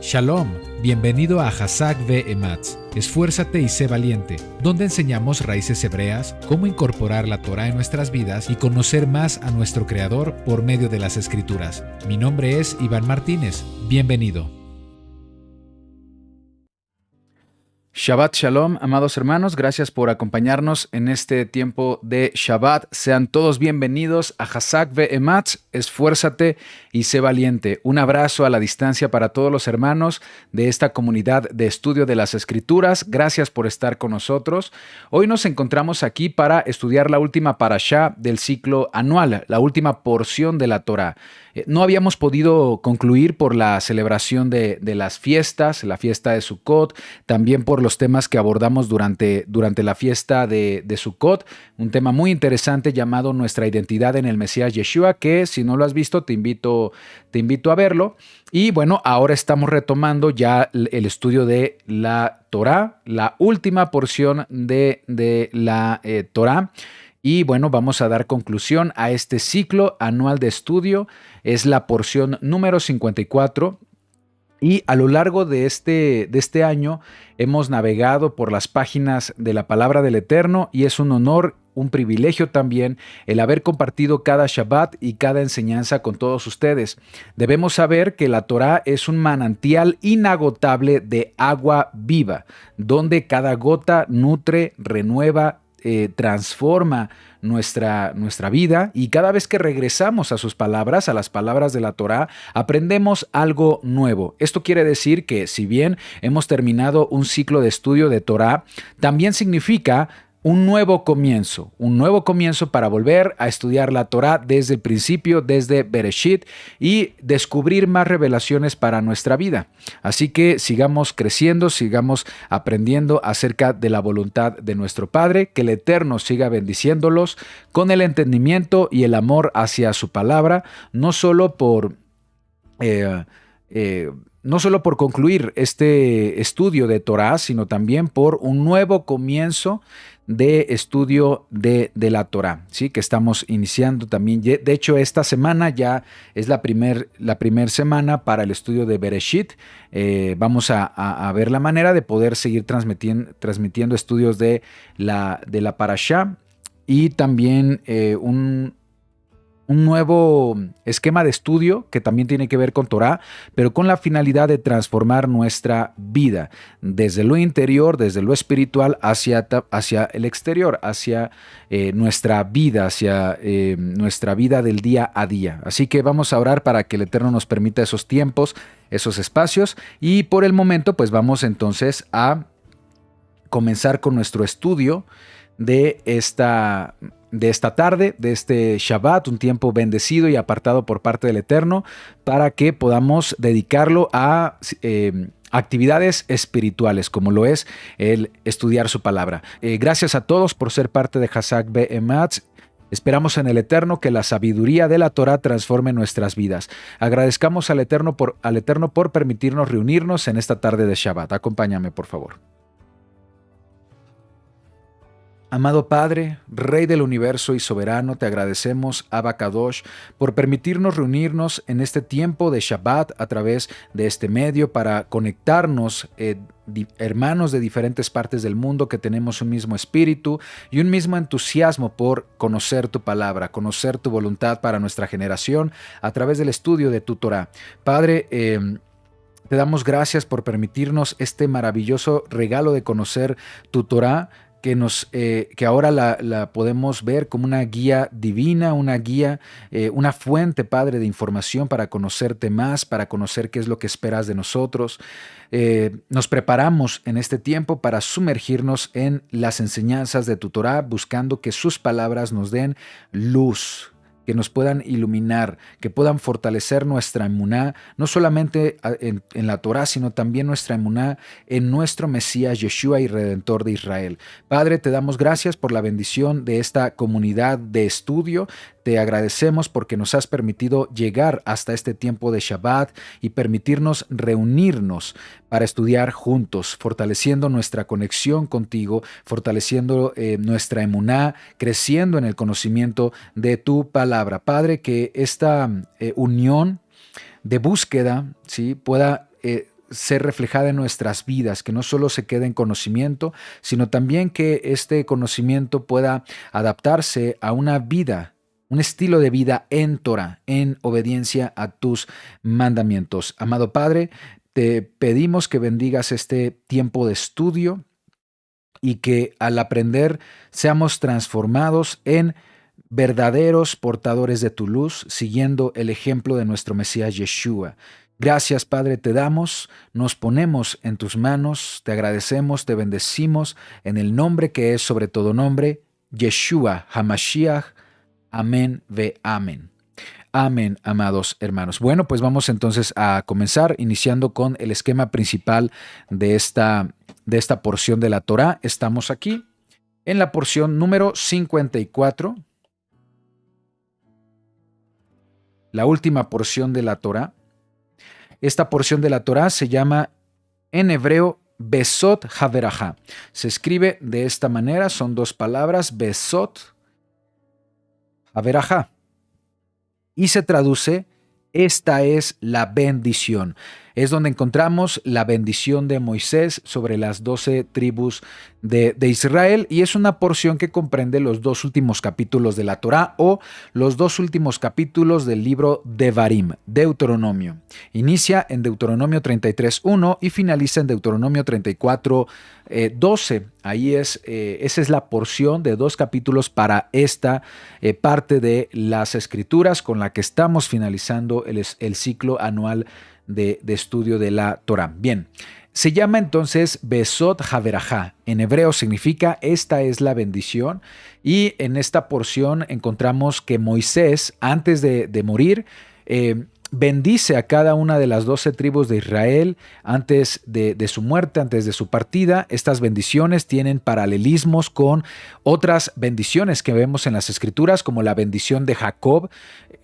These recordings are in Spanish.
Shalom, bienvenido a Hazak Ve'ematz, Esfuérzate y sé valiente, donde enseñamos raíces hebreas, cómo incorporar la Torah en nuestras vidas y conocer más a nuestro Creador por medio de las Escrituras. Mi nombre es Iván Martínez, bienvenido. Shabbat Shalom, amados hermanos, gracias por acompañarnos en este tiempo de Shabbat. Sean todos bienvenidos a Hazak Ve'ematz, Esfuérzate y sé valiente. Un abrazo a la distancia para todos los hermanos de esta comunidad de estudio de las Escrituras. Gracias por estar con nosotros. Hoy nos encontramos aquí para estudiar la última parashá del ciclo anual, la última porción de la Torah. No habíamos podido concluir por la celebración de las fiestas, la fiesta de Sukkot, también por los temas que abordamos durante la fiesta de Sukkot, un tema muy interesante llamado Nuestra identidad en el Mesías Yeshua, que si no lo has visto te invito a verlo. Y bueno, ahora estamos retomando ya el estudio de la Torah, la última porción de la Torah. Y bueno, vamos a dar conclusión a este ciclo anual de estudio. Es la porción número 54. Y a lo largo de este año hemos navegado por las páginas de la Palabra del Eterno y es un honor, un privilegio también el haber compartido cada Shabbat y cada enseñanza con todos ustedes. Debemos saber que la Torah es un manantial inagotable de agua viva, donde cada gota nutre, renueva, transforma nuestra vida, y cada vez que regresamos a sus palabras, a las palabras de la Torah, aprendemos algo nuevo. Esto quiere decir que si bien hemos terminado un ciclo de estudio de Torah, también significa un nuevo comienzo para volver a estudiar la Torah desde el principio, desde Bereshit, y descubrir más revelaciones para nuestra vida. Así que sigamos creciendo, sigamos aprendiendo acerca de la voluntad de nuestro Padre, que el Eterno siga bendiciéndolos con el entendimiento y el amor hacia su palabra, no solo por concluir este estudio de Torah, sino también por un nuevo comienzo de estudio de la Torah, ¿sí? Que estamos iniciando también. De hecho, esta semana ya es la primer semana para el estudio de Bereshit. Vamos a ver la manera de poder seguir transmitiendo estudios de la parashá, y también un nuevo esquema de estudio que también tiene que ver con Torah, pero con la finalidad de transformar nuestra vida desde lo interior, desde lo espiritual, hacia el exterior, hacia nuestra vida, hacia nuestra vida del día a día. Así que vamos a orar para que el Eterno nos permita esos tiempos, esos espacios, y por el momento pues vamos entonces a comenzar con nuestro estudio de esta tarde, de este Shabbat, un tiempo bendecido y apartado por parte del Eterno, para que podamos dedicarlo a actividades espirituales, como lo es el estudiar su palabra. Gracias a todos por ser parte de Hazak Ve'ematz. Esperamos en el Eterno que la sabiduría de la Torah transforme nuestras vidas. Agradezcamos al Eterno por permitirnos reunirnos en esta tarde de Shabbat. Acompáñame, por favor. Amado Padre, Rey del universo y soberano, te agradecemos, Abba Kadosh, por permitirnos reunirnos en este tiempo de Shabbat a través de este medio para conectarnos, hermanos de diferentes partes del mundo que tenemos un mismo espíritu y un mismo entusiasmo por conocer tu palabra, conocer tu voluntad para nuestra generación a través del estudio de tu Torah. Padre, te damos gracias por permitirnos este maravilloso regalo de conocer tu Torah, que ahora la podemos ver como una guía divina, una guía, una fuente, Padre, de información para conocerte más, para conocer qué es lo que esperas de nosotros. Nos preparamos en este tiempo para sumergirnos en las enseñanzas de tu Torah, buscando que sus palabras nos den luz, que nos puedan iluminar, que puedan fortalecer nuestra emuná, no solamente en la Torah, sino también nuestra emuná en nuestro Mesías Yeshua y Redentor de Israel. Padre, te damos gracias por la bendición de esta comunidad de estudio. Te agradecemos porque nos has permitido llegar hasta este tiempo de Shabbat y permitirnos reunirnos para estudiar juntos, fortaleciendo nuestra conexión contigo, fortaleciendo nuestra emuná, creciendo en el conocimiento de tu palabra. Padre, que esta unión de búsqueda, ¿sí?, pueda ser reflejada en nuestras vidas, que no solo se quede en conocimiento, sino también que este conocimiento pueda adaptarse a una vida, un estilo de vida en Torah, en obediencia a tus mandamientos. Amado Padre, te pedimos que bendigas este tiempo de estudio y que al aprender seamos transformados en verdaderos portadores de tu luz, siguiendo el ejemplo de nuestro Mesías Yeshua. Gracias, Padre, te damos, nos ponemos en tus manos, te agradecemos, te bendecimos en el nombre que es sobre todo nombre, Yeshua HaMashiach. Amén ve amén. Amén, amados hermanos. Bueno, pues vamos entonces a comenzar iniciando con el esquema principal de esta porción de la Torá. Estamos aquí en la porción número 54, la última porción de la Torá. Esta porción de la Torá se llama en hebreo Besot Haverajá. Se escribe de esta manera, son dos palabras, Besot Haverajá. Y se traduce, esta es la bendición. Es donde encontramos la bendición de Moisés sobre las 12 tribus de Israel, y es una porción que comprende los dos últimos capítulos de la Torá o los dos últimos capítulos del libro Devarim, Deuteronomio. Inicia en Deuteronomio 33:1 y finaliza en Deuteronomio 34:12. Ahí esa es la porción de 2 capítulos para esta parte de las Escrituras con la que estamos finalizando el ciclo anual de estudio de la Torá. Bien, se llama entonces Besot Haverajá. En hebreo significa esta es la bendición, y en esta porción encontramos que Moisés, antes de morir, bendice a cada una de las 12 tribus de Israel antes de su muerte, antes de su partida. Estas bendiciones tienen paralelismos con otras bendiciones que vemos en las Escrituras, como la bendición de Jacob.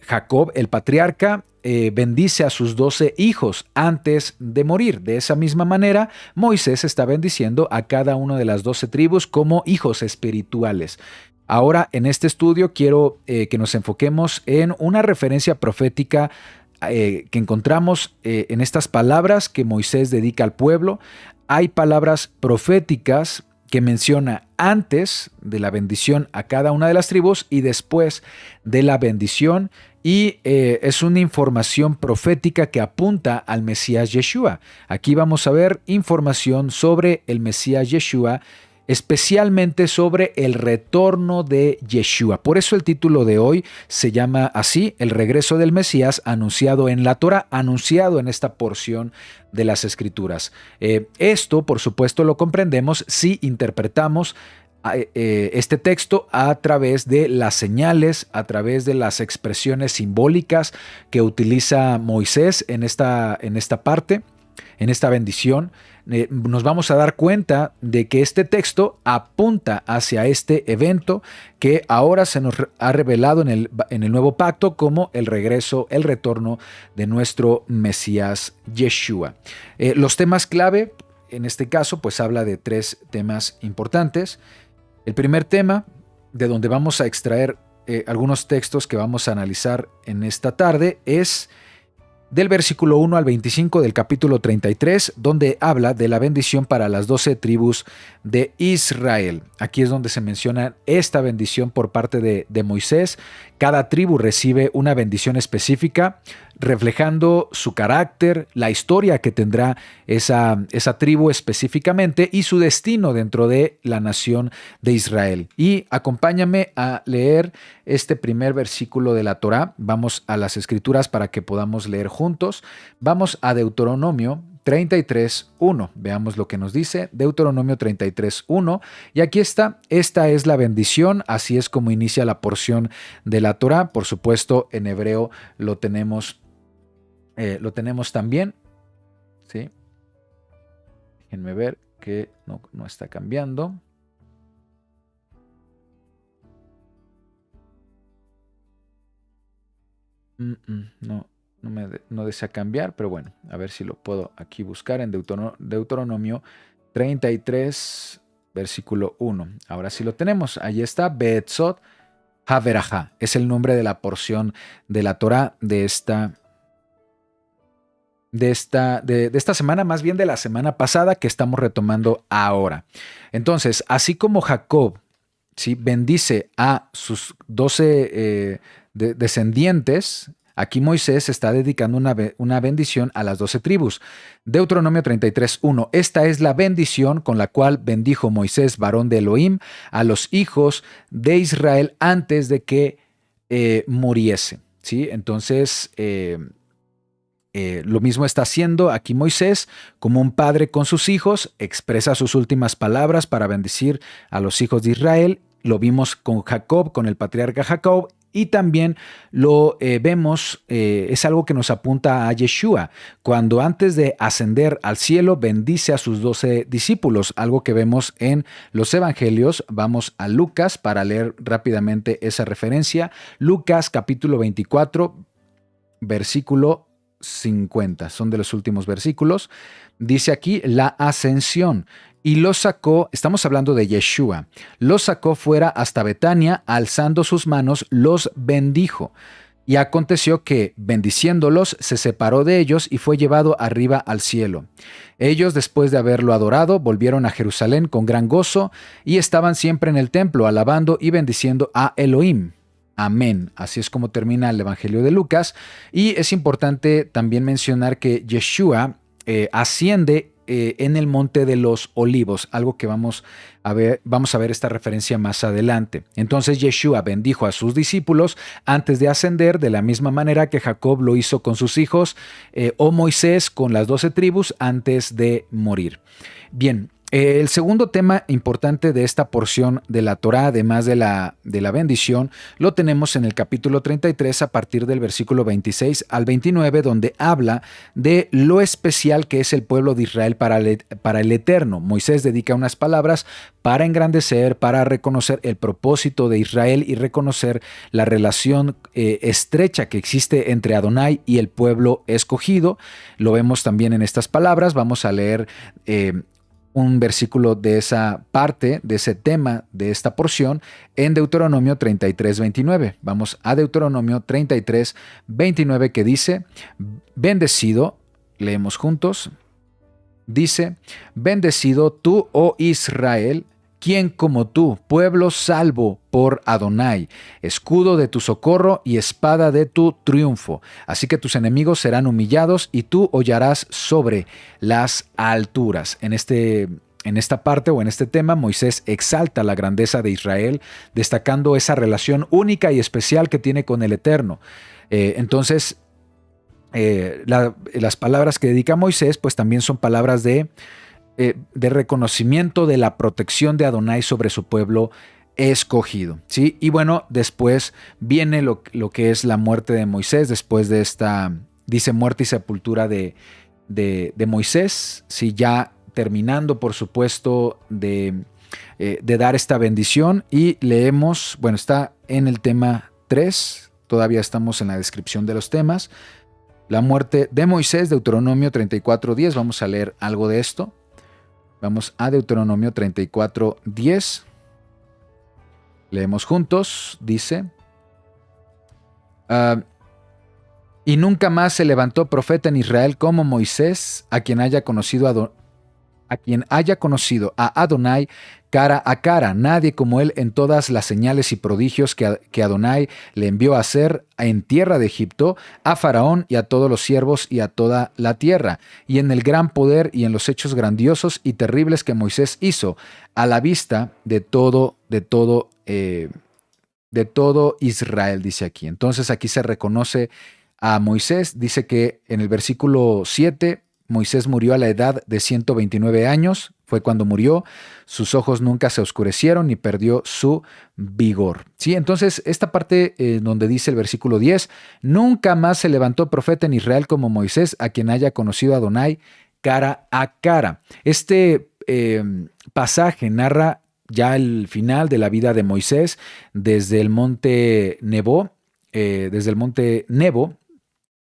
Jacob, el patriarca, bendice a sus 12 hijos antes de morir. De esa misma manera, Moisés está bendiciendo a cada una de las 12 tribus como hijos espirituales. Ahora, en este estudio, quiero que nos enfoquemos en una referencia profética que encontramos en estas palabras que Moisés dedica al pueblo. Hay palabras proféticas que menciona antes de la bendición a cada una de las tribus y después de la bendición, y es una información profética que apunta al Mesías Yeshua. Aquí vamos a ver información sobre el Mesías Yeshua, especialmente sobre el retorno de Yeshua. Por eso el título de hoy se llama así, el regreso del Mesías anunciado en la Torá, anunciado en esta porción de las Escrituras. Esto, por supuesto, lo comprendemos si interpretamos este texto a través de las señales, a través de las expresiones simbólicas que utiliza Moisés en esta parte, en esta bendición. Nos vamos a dar cuenta de que este texto apunta hacia este evento que ahora se nos ha revelado en el nuevo pacto como el regreso, el retorno de nuestro Mesías Yeshua. Los temas clave, en este caso, pues habla de 3 temas importantes. El primer tema, de donde vamos a extraer algunos textos que vamos a analizar en esta tarde, es del versículo 1 al 25 del capítulo 33, donde habla de la bendición para las 12 tribus de Israel. Aquí es donde se menciona esta bendición por parte de Moisés. Cada tribu recibe una bendición específica, reflejando su carácter, la historia que tendrá esa tribu específicamente y su destino dentro de la nación de Israel. Y acompáñame a leer este primer versículo de la Torá. Vamos a las Escrituras para que podamos leer juntos. Vamos a Deuteronomio 33:1. Veamos lo que nos dice Deuteronomio 33:1. Y aquí está, esta es la bendición, así es como inicia la porción de la Torá. Por supuesto, en hebreo lo tenemos también. ¿Sí? Déjenme ver que no está cambiando. No desea cambiar, pero bueno, a ver si lo puedo aquí buscar en Deuteronomio 33, versículo 1. Ahora sí lo tenemos. Ahí está, Beetzot Haverajá. Es el nombre de la porción de la Torá de esta de esta semana, más bien de la semana pasada que estamos retomando ahora. Entonces, así como Jacob, ¿sí?, bendice a sus 12 descendientes, aquí Moisés está dedicando una bendición a las 12 tribus. Deuteronomio 33:1. Esta es la bendición con la cual bendijo Moisés, varón de Elohim, a los hijos de Israel antes de que muriese. ¿Sí? Entonces, lo mismo está haciendo aquí Moisés, como un padre con sus hijos, expresa sus últimas palabras para bendecir a los hijos de Israel. Lo vimos con Jacob, con el patriarca Jacob, y también lo vemos, es algo que nos apunta a Yeshua, cuando antes de ascender al cielo bendice a sus 12 discípulos, algo que vemos en los evangelios. Vamos a Lucas para leer rápidamente esa referencia. Lucas capítulo 24, versículo 50, son de los últimos versículos. Dice aquí la ascensión. Y los sacó, estamos hablando de Yeshua, los sacó fuera hasta Betania, alzando sus manos, los bendijo. Y aconteció que, bendiciéndolos, se separó de ellos y fue llevado arriba al cielo. Ellos, después de haberlo adorado, volvieron a Jerusalén con gran gozo y estaban siempre en el templo, alabando y bendiciendo a Elohim. Amén. Así es como termina el Evangelio de Lucas. Y es importante también mencionar que Yeshua asciende en el Monte de los Olivos, algo que vamos a ver esta referencia más adelante. Entonces Yeshua bendijo a sus discípulos antes de ascender, de la misma manera que Jacob lo hizo con sus hijos, o Moisés con las 12 tribus antes de morir. Bien. El segundo tema importante de esta porción de la Torá, además de la bendición, lo tenemos en el capítulo 33 a partir del versículo 26 al 29, donde habla de lo especial que es el pueblo de Israel para el Eterno. Moisés dedica unas palabras para engrandecer, para reconocer el propósito de Israel y reconocer la relación estrecha que existe entre Adonai y el pueblo escogido. Lo vemos también en estas palabras. Vamos a leer un versículo de esa parte, de ese tema, de esta porción, en Deuteronomio 33:29. Vamos a Deuteronomio 33:29, que dice, bendecido, leemos juntos, dice, bendecido tú, oh Israel, ¿quién como tú, pueblo salvo por Adonai, escudo de tu socorro y espada de tu triunfo? Así que tus enemigos serán humillados y tú hollarás sobre las alturas. En esta parte o en este tema, Moisés exalta la grandeza de Israel, destacando esa relación única y especial que tiene con el Eterno. Entonces, las palabras que dedica Moisés, pues también son palabras de reconocimiento de la protección de Adonai sobre su pueblo escogido, ¿sí? Y bueno, después viene lo que es la muerte de Moisés, después de esta, dice, muerte y sepultura de Moisés, ¿sí? Ya terminando, por supuesto, de dar esta bendición, y leemos, bueno, está en el tema 3, todavía estamos en la descripción de los temas, la muerte de Moisés, Deuteronomio 34:10, vamos a leer algo de esto. Vamos a Deuteronomio 34:10. Leemos juntos. Dice, y nunca más se levantó profeta en Israel como Moisés, a quien haya conocido a Adonai cara a cara, nadie como él en todas las señales y prodigios que Adonai le envió a hacer en tierra de Egipto, a Faraón y a todos los siervos y a toda la tierra, y en el gran poder y en los hechos grandiosos y terribles que Moisés hizo, a la vista de todo Israel, dice aquí. Entonces aquí se reconoce a Moisés, dice que en el versículo 7, Moisés murió a la edad de 129 años, fue cuando murió, sus ojos nunca se oscurecieron ni perdió su vigor. ¿Sí? Entonces, esta parte donde dice el versículo 10, nunca más se levantó profeta en Israel como Moisés, a quien haya conocido a Adonai cara a cara. Este pasaje narra ya el final de la vida de Moisés desde el monte Nebo.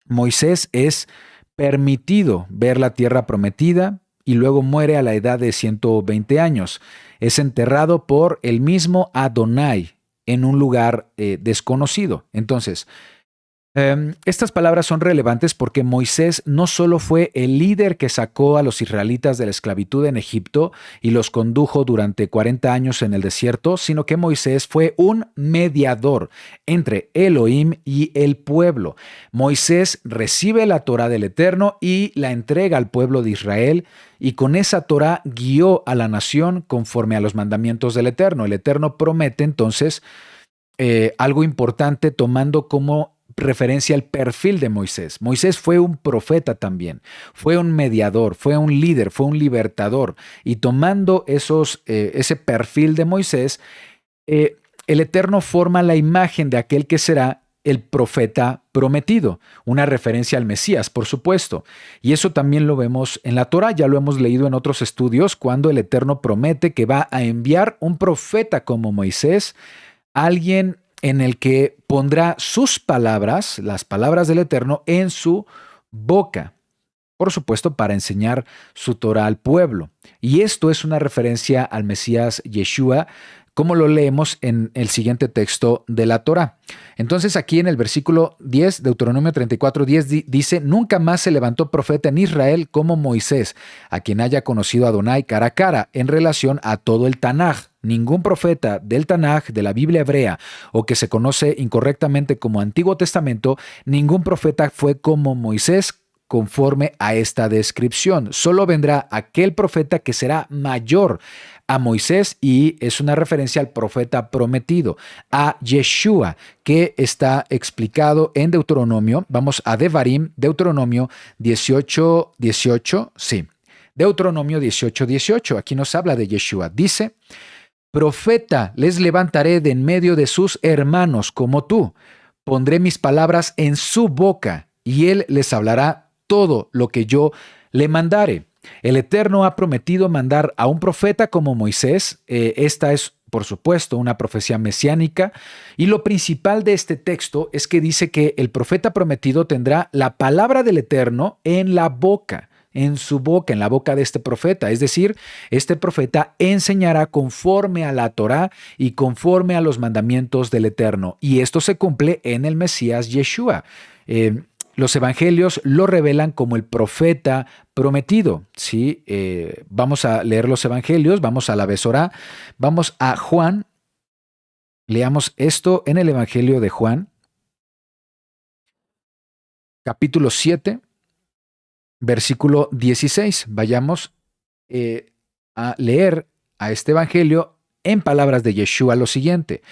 Moisés es permitido ver la tierra prometida y luego muere a la edad de 120 años. Es enterrado por el mismo Adonai en un lugar desconocido. Entonces, Estas palabras son relevantes porque Moisés no solo fue el líder que sacó a los israelitas de la esclavitud en Egipto y los condujo durante 40 años en el desierto, sino que Moisés fue un mediador entre Elohim y el pueblo. Moisés recibe la Torá del Eterno y la entrega al pueblo de Israel, y con esa Torá guió a la nación conforme a los mandamientos del Eterno. El Eterno promete entonces algo importante tomando como referencia al perfil de Moisés. Moisés fue un profeta también, fue un mediador, fue un líder, fue un libertador. Y tomando ese perfil de Moisés, el Eterno forma la imagen de aquel que será el profeta prometido, una referencia al Mesías, por supuesto. Y eso también lo vemos en la Torá, ya lo hemos leído en otros estudios, cuando el Eterno promete que va a enviar un profeta como Moisés, alguien en el que pondrá sus palabras, las palabras del Eterno, en su boca. Por supuesto, para enseñar su Torah al pueblo. Y esto es una referencia al Mesías Yeshua, como lo leemos en el siguiente texto de la Torá. Entonces aquí en el versículo 10, Deuteronomio 34:10 dice: nunca más se levantó profeta en Israel como Moisés, a quien haya conocido a Adonai cara a cara, en relación a todo el Tanaj. Ningún profeta del Tanaj, de la Biblia hebrea, o que se conoce incorrectamente como Antiguo Testamento, ningún profeta fue como Moisés, conforme a esta descripción. Solo vendrá aquel profeta que será mayor a Moisés, y es una referencia al profeta prometido, a Yeshua, que está explicado en Deuteronomio. Vamos a Devarim, Deuteronomio 18:18, sí. Deuteronomio 18:18, aquí nos habla de Yeshua. Dice: profeta les levantaré de en medio de sus hermanos como tú. Pondré mis palabras en su boca, y él les hablará todo lo que yo le mandare. El Eterno ha prometido mandar a un profeta como Moisés. Esta es, por supuesto, una profecía mesiánica. Y lo principal de este texto es que dice que el profeta prometido tendrá la palabra del Eterno en la boca, en su boca, en la boca de este profeta. Es decir, este profeta enseñará conforme a la Torá y conforme a los mandamientos del Eterno. Y esto se cumple en el Mesías Yeshua. Los evangelios lo revelan como el profeta prometido. ¿Sí? Vamos a leer los evangelios, vamos a la Besorá, vamos a Juan. Leamos esto en el evangelio de Juan, capítulo 7, versículo 16. Vayamos a leer a este evangelio en palabras de Yeshua lo siguiente.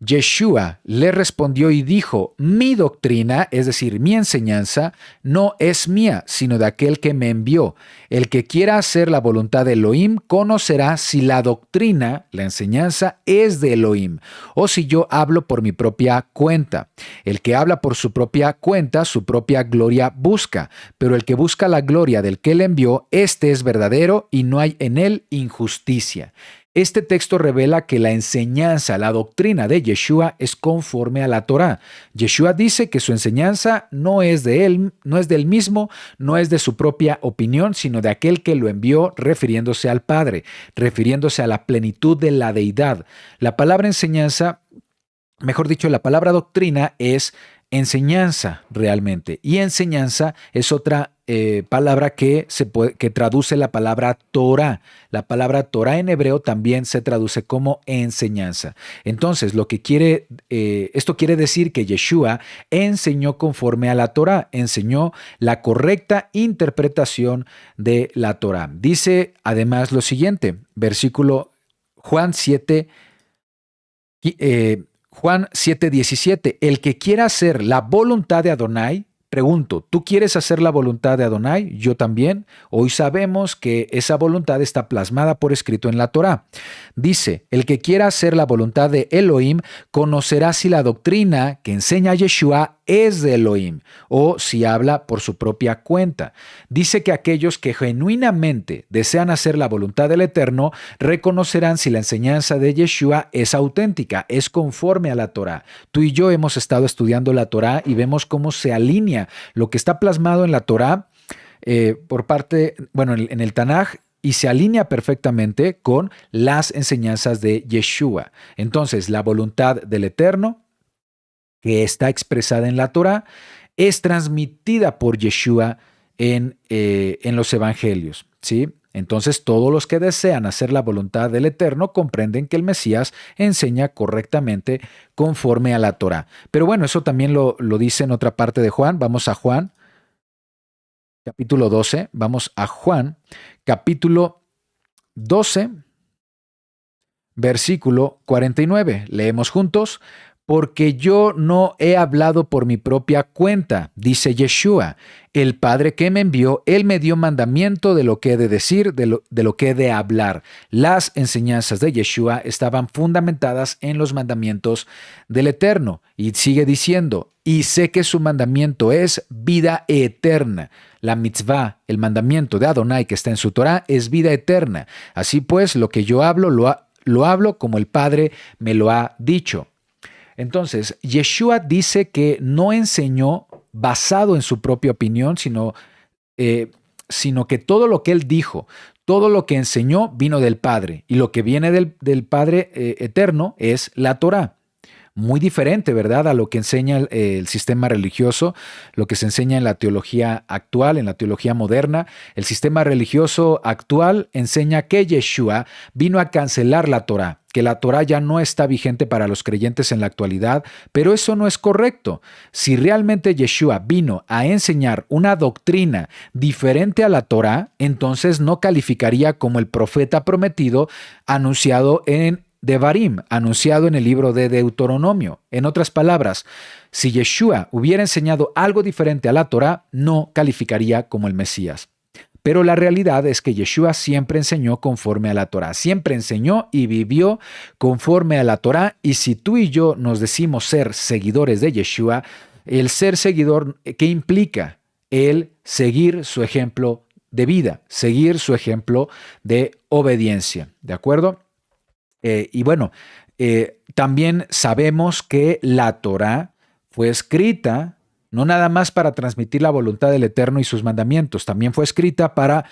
Yeshua le respondió y dijo: mi doctrina, es decir, mi enseñanza, no es mía, sino de aquel que me envió. El que quiera hacer la voluntad de Elohim conocerá si la doctrina, la enseñanza, es de Elohim, o si yo hablo por mi propia cuenta. El que habla por su propia cuenta, su propia gloria busca, pero el que busca la gloria del que le envió, este es verdadero y no hay en él injusticia. Este texto revela que la enseñanza, la doctrina de Yeshua es conforme a la Torá. Yeshua dice que su enseñanza no es de él, no es del mismo, no es de su propia opinión, sino de aquel que lo envió, refiriéndose al Padre, refiriéndose a la plenitud de la deidad. La palabra enseñanza, mejor dicho, la palabra doctrina es enseñanza realmente, y enseñanza es otra palabra que traduce la palabra Torah. La palabra Torah en hebreo también se traduce como enseñanza. Entonces, esto quiere decir que Yeshua enseñó conforme a la Torah, enseñó la correcta interpretación de la Torah. Dice además lo siguiente, versículo Juan 7, Juan 7:17, el que quiera hacer la voluntad de Adonai, pregunto, ¿tú quieres hacer la voluntad de Adonai? Yo también. Hoy sabemos que esa voluntad está plasmada por escrito en la Torá. Dice, el que quiera hacer la voluntad de Elohim conocerá si la doctrina que enseña Yeshua es de Elohim o si habla por su propia cuenta. Dice que aquellos que genuinamente desean hacer la voluntad del Eterno reconocerán si la enseñanza de Yeshua es auténtica, es conforme a la Torá. Tú y yo hemos estado estudiando la Torá y vemos cómo se alinea lo que está plasmado en la Torá en el Tanaj, y se alinea perfectamente con las enseñanzas de Yeshua. Entonces, la voluntad del Eterno, que está expresada en la Torá es transmitida por Yeshua en los evangelios, ¿sí? Entonces todos los que desean hacer la voluntad del Eterno comprenden que el Mesías enseña correctamente conforme a la Torá. Pero bueno, eso también lo dice en otra parte de Juan. Vamos a Juan, capítulo 12. Vamos a Juan, capítulo 12, versículo 49. Leemos juntos. Porque yo no he hablado por mi propia cuenta, dice Yeshua. El Padre que me envió, Él me dio mandamiento de lo que he de decir, de lo que he de hablar. Las enseñanzas de Yeshua estaban fundamentadas en los mandamientos del Eterno. Y sigue diciendo, y sé que su mandamiento es vida eterna. La mitzvah, el mandamiento de Adonai que está en su Torah, es vida eterna. Así pues, lo que yo hablo, lo hablo como el Padre me lo ha dicho. Entonces, Yeshua dice que no enseñó basado en su propia opinión, sino que todo lo que él dijo, todo lo que enseñó vino del Padre. Y lo que viene del Padre eterno es la Torá. Muy diferente, ¿verdad?, a lo que enseña el sistema religioso, lo que se enseña en la teología actual, en la teología moderna. El sistema religioso actual enseña que Yeshua vino a cancelar la Torá, que la Torá ya no está vigente para los creyentes en la actualidad, pero eso no es correcto. Si realmente Yeshua vino a enseñar una doctrina diferente a la Torá, entonces no calificaría como el profeta prometido anunciado en Devarim, anunciado en el libro de Deuteronomio. En otras palabras, si Yeshua hubiera enseñado algo diferente a la Torá, no calificaría como el Mesías. Pero la realidad es que Yeshua siempre enseñó conforme a la Torá, siempre enseñó y vivió conforme a la Torá, y si tú y yo nos decimos ser seguidores de Yeshua, el ser seguidor, ¿qué implica? El seguir su ejemplo de vida, seguir su ejemplo de obediencia, ¿de acuerdo? Y bueno, también sabemos que la Torá fue escrita no nada más para transmitir la voluntad del Eterno y sus mandamientos, también fue escrita para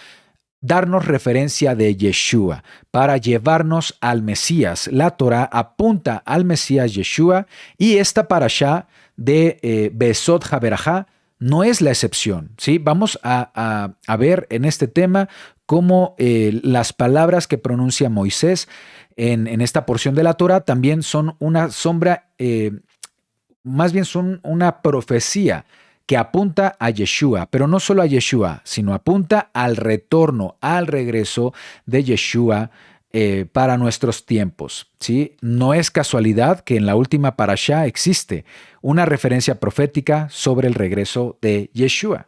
darnos referencia de Yeshua, para llevarnos al Mesías. La Torá apunta al Mesías Yeshua y esta parashá de Besot HaBerajá no es la excepción, ¿sí? Vamos a ver en este tema cómo las palabras que pronuncia Moisés en esta porción de la Torá también son una sombra, más bien son una profecía que apunta a Yeshua, pero no solo a Yeshua, sino apunta al retorno, al regreso de Yeshua para nuestros tiempos, ¿sí? No es casualidad que en la última parashá existe una referencia profética sobre el regreso de Yeshua.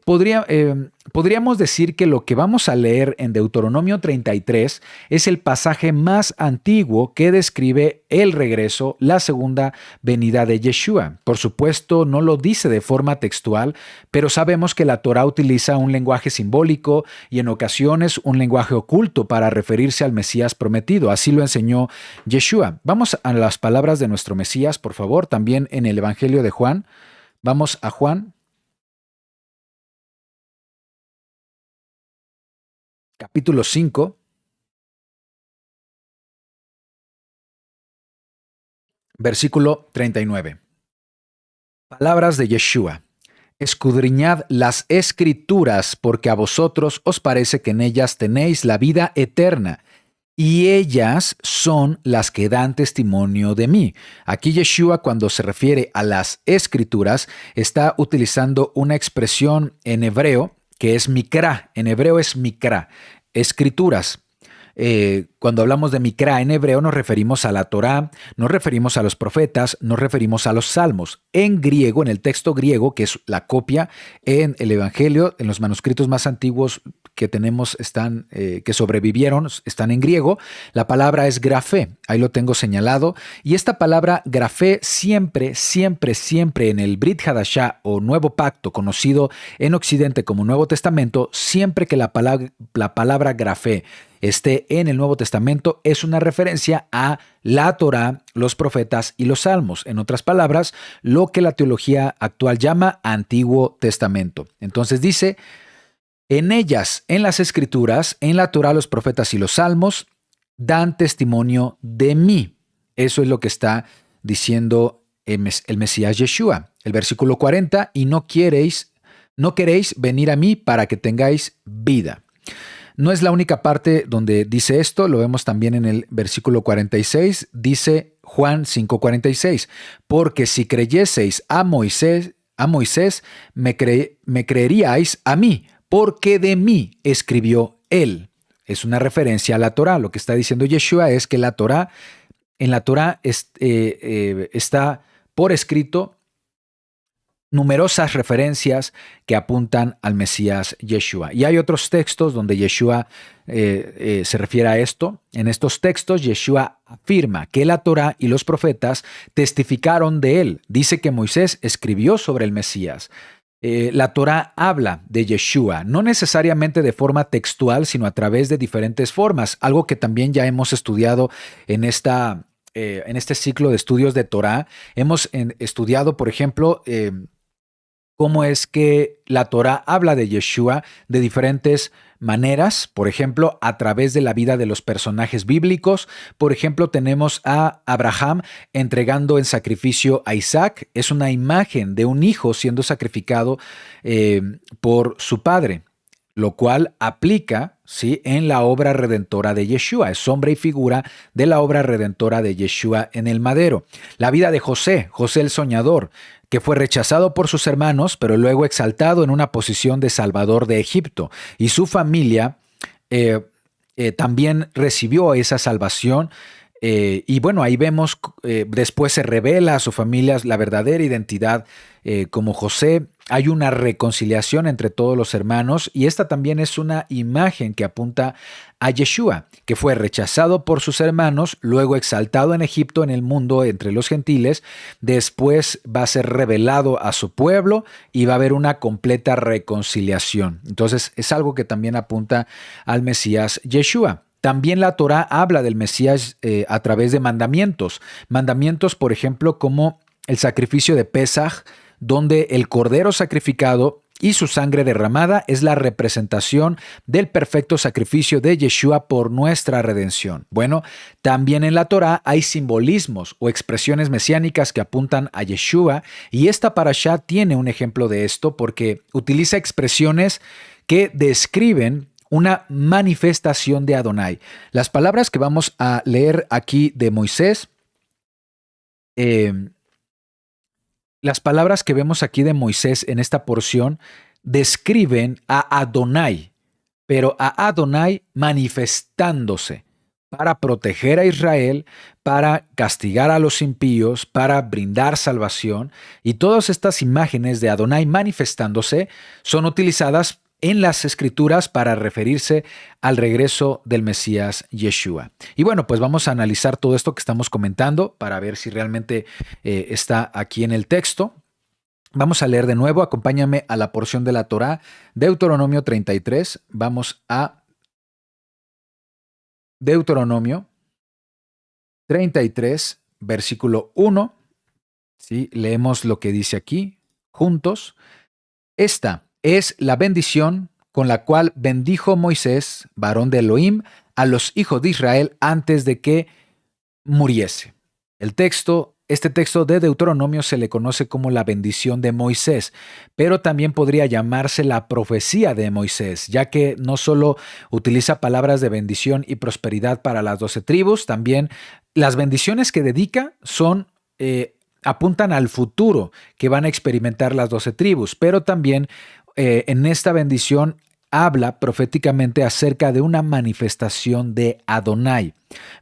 Podríamos decir que lo que vamos a leer en Deuteronomio 33 es el pasaje más antiguo que describe el regreso, la segunda venida de Yeshua. Por supuesto, no lo dice de forma textual, pero sabemos que la Torá utiliza un lenguaje simbólico y en ocasiones un lenguaje oculto para referirse al Mesías prometido. Así lo enseñó Yeshua. Vamos a las palabras de nuestro Mesías, por favor, también en el Evangelio de Juan. Vamos a Juan, capítulo 5, versículo 39. Palabras de Yeshua. Escudriñad las Escrituras, porque a vosotros os parece que en ellas tenéis la vida eterna, y ellas son las que dan testimonio de mí. Aquí Yeshua, cuando se refiere a las Escrituras, está utilizando una expresión en hebreo que es mikra. En hebreo es mikra, escrituras. Cuando hablamos de Mikra en hebreo nos referimos a la Torá, nos referimos a los profetas, nos referimos a los salmos. En griego, en el texto griego, que es la copia en el Evangelio, en los manuscritos más antiguos que tenemos que sobrevivieron, están en griego. La palabra es grafé, ahí lo tengo señalado. Y esta palabra grafé siempre, siempre, siempre en el Brit Hadashah o Nuevo Pacto, conocido en Occidente como Nuevo Testamento, siempre que la palabra grafé esté en el Nuevo Testamento, es una referencia a la Torá, los profetas y los salmos. En otras palabras, lo que la teología actual llama Antiguo Testamento. Entonces dice, en ellas, en las Escrituras, en la Torá, los profetas y los salmos, dan testimonio de mí. Eso es lo que está diciendo el Mesías Yeshua. El versículo 40, y no queréis venir a mí para que tengáis vida. No es la única parte donde dice esto, lo vemos también en el versículo 46, dice Juan 5:46, porque si creyeseis a Moisés, me creeríais a mí, porque de mí escribió él. Es una referencia a la Torá. Lo que está diciendo Yeshua es que en la Torá está por escrito numerosas referencias que apuntan al Mesías Yeshua. Y hay otros textos donde Yeshua se refiere a esto. En estos textos, Yeshua afirma que la Torá y los profetas testificaron de él. Dice que Moisés escribió sobre el Mesías. La Torá habla de Yeshua, no necesariamente de forma textual, sino a través de diferentes formas, algo que también ya hemos estudiado en este ciclo de estudios de Torá. Hemos estudiado, por ejemplo, cómo es que la Torá habla de Yeshua de diferentes maneras, por ejemplo, a través de la vida de los personajes bíblicos. Por ejemplo, tenemos a Abraham entregando en sacrificio a Isaac. Es una imagen de un hijo siendo sacrificado por su padre, lo cual aplica, ¿sí?, en la obra redentora de Yeshua. Es sombra y figura de la obra redentora de Yeshua en el madero. La vida de José el soñador, que fue rechazado por sus hermanos, pero luego exaltado en una posición de salvador de Egipto. Y su familia también recibió esa salvación. Y bueno, ahí vemos, después se revela a su familia la verdadera identidad como José. Hay una reconciliación entre todos los hermanos y esta también es una imagen que apunta a Yeshua, que fue rechazado por sus hermanos, luego exaltado en Egipto, en el mundo, entre los gentiles, después va a ser revelado a su pueblo y va a haber una completa reconciliación. Entonces es algo que también apunta al Mesías Yeshua. También la Torá habla del Mesías a través de mandamientos. Mandamientos, por ejemplo, como el sacrificio de Pesaj, donde el cordero sacrificado y su sangre derramada es la representación del perfecto sacrificio de Yeshua por nuestra redención. Bueno, también en la Torá hay simbolismos o expresiones mesiánicas que apuntan a Yeshua, y esta parashá tiene un ejemplo de esto porque utiliza expresiones que describen una manifestación de Adonai. Las palabras que vamos a leer aquí de Moisés, las palabras que vemos aquí de Moisés en esta porción describen a Adonai, pero a Adonai manifestándose para proteger a Israel, para castigar a los impíos, para brindar salvación. Y todas estas imágenes de Adonai manifestándose son utilizadas en las Escrituras para referirse al regreso del Mesías Yeshua. Y bueno, pues vamos a analizar todo esto que estamos comentando para ver si realmente está aquí en el texto. Vamos a leer de nuevo, acompáñame a la porción de la Torá, Deuteronomio 33. Vamos a Deuteronomio 33, versículo 1. ¿Sí? Leemos lo que dice aquí juntos. Esta es la bendición con la cual bendijo Moisés, varón de Elohim, a los hijos de Israel antes de que muriese. Este texto de Deuteronomio se le conoce como la bendición de Moisés, pero también podría llamarse la profecía de Moisés, ya que no solo utiliza palabras de bendición y prosperidad para las 12 tribus, también las bendiciones que dedica apuntan al futuro que van a experimentar las 12 tribus, pero también en esta bendición habla proféticamente acerca de una manifestación de Adonai.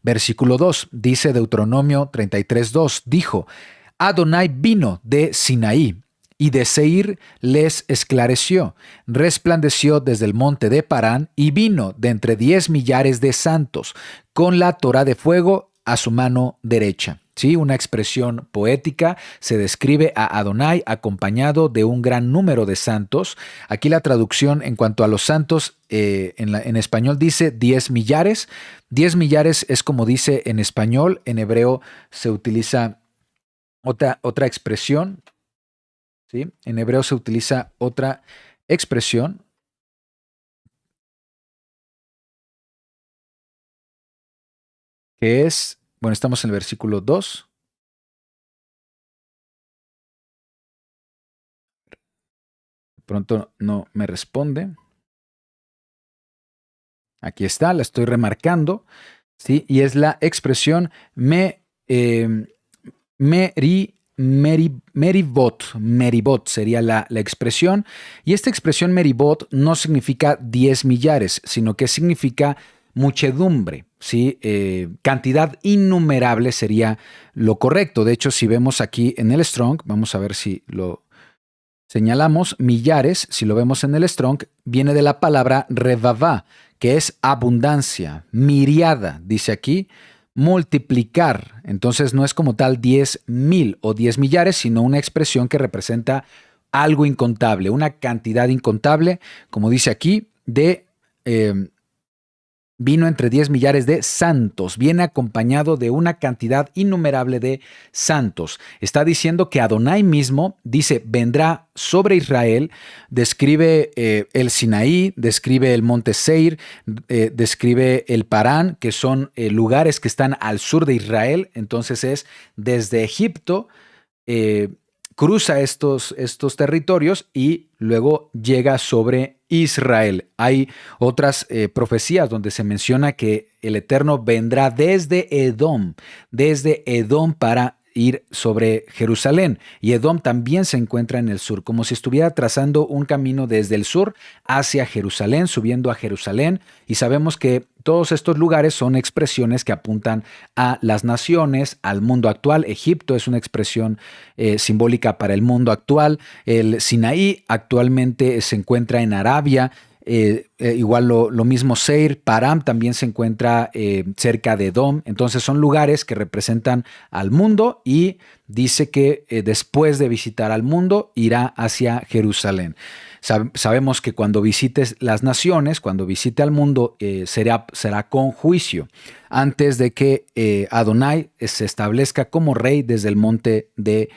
Versículo 2, dice Deuteronomio 33:2, dijo, Adonai vino de Sinaí y de Seir les esclareció, resplandeció desde el monte de Parán y vino de entre 10 millares de santos, con la Torá de fuego a su mano derecha. ¿Sí? Una expresión poética, se describe a Adonai acompañado de un gran número de santos. Aquí la traducción en cuanto a los santos en español dice 10 millares. 10 millares es como dice en español, en hebreo se utiliza otra expresión. ¿Sí? En hebreo se utiliza otra expresión que es, bueno, estamos en el versículo 2. pronto no me responde. Aquí está, la estoy remarcando, ¿sí? Y es la expresión meribot sería la expresión. Y esta expresión meribot no significa 10 millares, sino que significa muchedumbre, ¿sí? Cantidad innumerable sería lo correcto. De hecho, si vemos aquí en el Strong, vamos a ver si lo señalamos, millares, si lo vemos en el Strong, viene de la palabra revavá, que es abundancia, miriada, dice aquí, multiplicar. Entonces no es como tal 10,000 o 10 millares, sino una expresión que representa algo incontable, una cantidad incontable, como dice aquí, de vino entre 10 millares de santos, viene acompañado de una cantidad innumerable de santos. Está diciendo que Adonai mismo dice, vendrá sobre Israel, describe el Sinaí, describe el monte Seir, describe el Parán, que son lugares que están al sur de Israel. Entonces es desde Egipto, cruza estos territorios y luego llega sobre Israel. Hay otras profecías donde se menciona que el Eterno vendrá desde Edom para ir sobre Jerusalén. Y Edom también se encuentra en el sur, como si estuviera trazando un camino desde el sur hacia Jerusalén, subiendo a Jerusalén. Y sabemos que todos estos lugares son expresiones que apuntan a las naciones, al mundo actual. Egipto es una expresión simbólica para el mundo actual. El Sinaí actualmente se encuentra en Arabia. Igual lo mismo Seir, Param también se encuentra cerca de Edom. Entonces son lugares que representan al mundo y dice que después de visitar al mundo irá hacia Jerusalén. Sabemos que cuando visites las naciones, cuando visite al mundo, será con juicio, antes de que Adonai se establezca como rey desde el monte de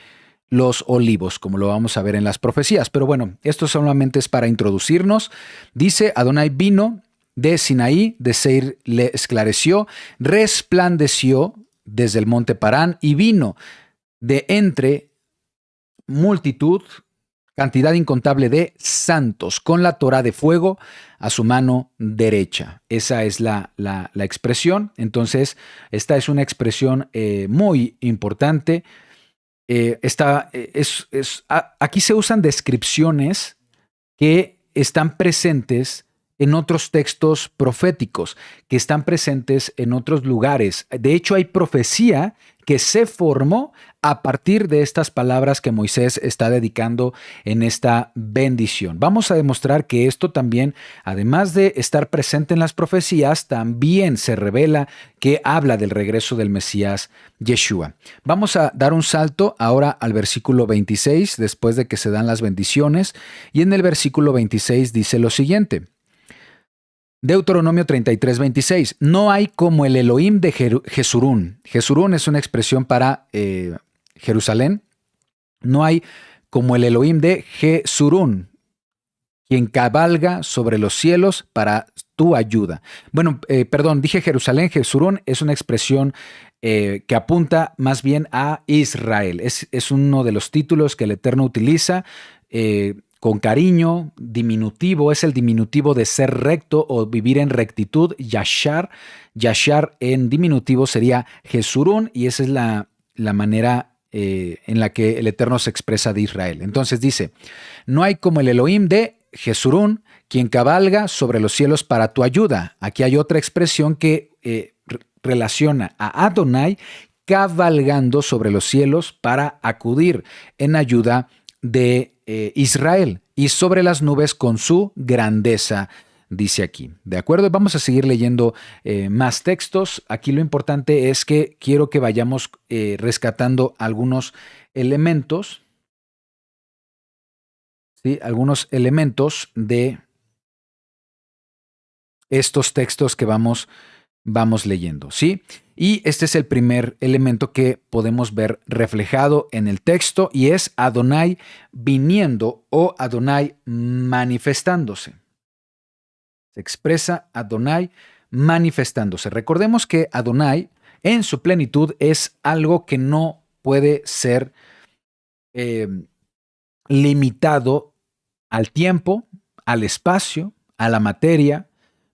los olivos, como lo vamos a ver en las profecías. Pero bueno, esto solamente es para introducirnos. Dice, Adonai vino de Sinaí, de Seir le esclareció, resplandeció desde el monte Parán y vino de entre multitud, cantidad incontable de santos, con la Torá de fuego a su mano derecha. Esa es la expresión. Entonces, esta es una expresión muy importante. Aquí se usan descripciones que están presentes en otros textos proféticos, que están presentes en otros lugares. De hecho, hay profecía que se formó a partir de estas palabras que Moisés está dedicando en esta bendición. Vamos a demostrar que esto también, además de estar presente en las profecías, también se revela que habla del regreso del Mesías Yeshua. Vamos a dar un salto ahora al versículo 26, después de que se dan las bendiciones, y en el versículo 26 dice lo siguiente. Deuteronomio 33, 26. No hay como el Elohim de Jesurún. Jesurún es una expresión para Jerusalén. No hay como el Elohim de Jesurún, quien cabalga sobre los cielos para tu ayuda. Bueno, perdón, dije Jerusalén. Jesurún es una expresión que apunta más bien a Israel. Es uno de los títulos que el Eterno utiliza con cariño, diminutivo, es el diminutivo de ser recto o vivir en rectitud, yashar. Yashar en diminutivo sería Jesurún, y esa es la manera en la que el Eterno se expresa de Israel. Entonces dice, no hay como el Elohim de Jesurún, quien cabalga sobre los cielos para tu ayuda. Aquí hay otra expresión que relaciona a Adonai cabalgando sobre los cielos para acudir en ayuda de Israel, y sobre las nubes con su grandeza, dice aquí. ¿De acuerdo? Vamos a seguir leyendo más textos. Aquí lo importante es que quiero que vayamos rescatando algunos elementos, ¿sí? Algunos elementos de estos textos que vamos leyendo, ¿sí? Y este es el primer elemento que podemos ver reflejado en el texto, y es Adonai viniendo o Adonai manifestándose. Se expresa Adonai manifestándose. Recordemos que Adonai en su plenitud es algo que no puede ser limitado al tiempo, al espacio, a la materia.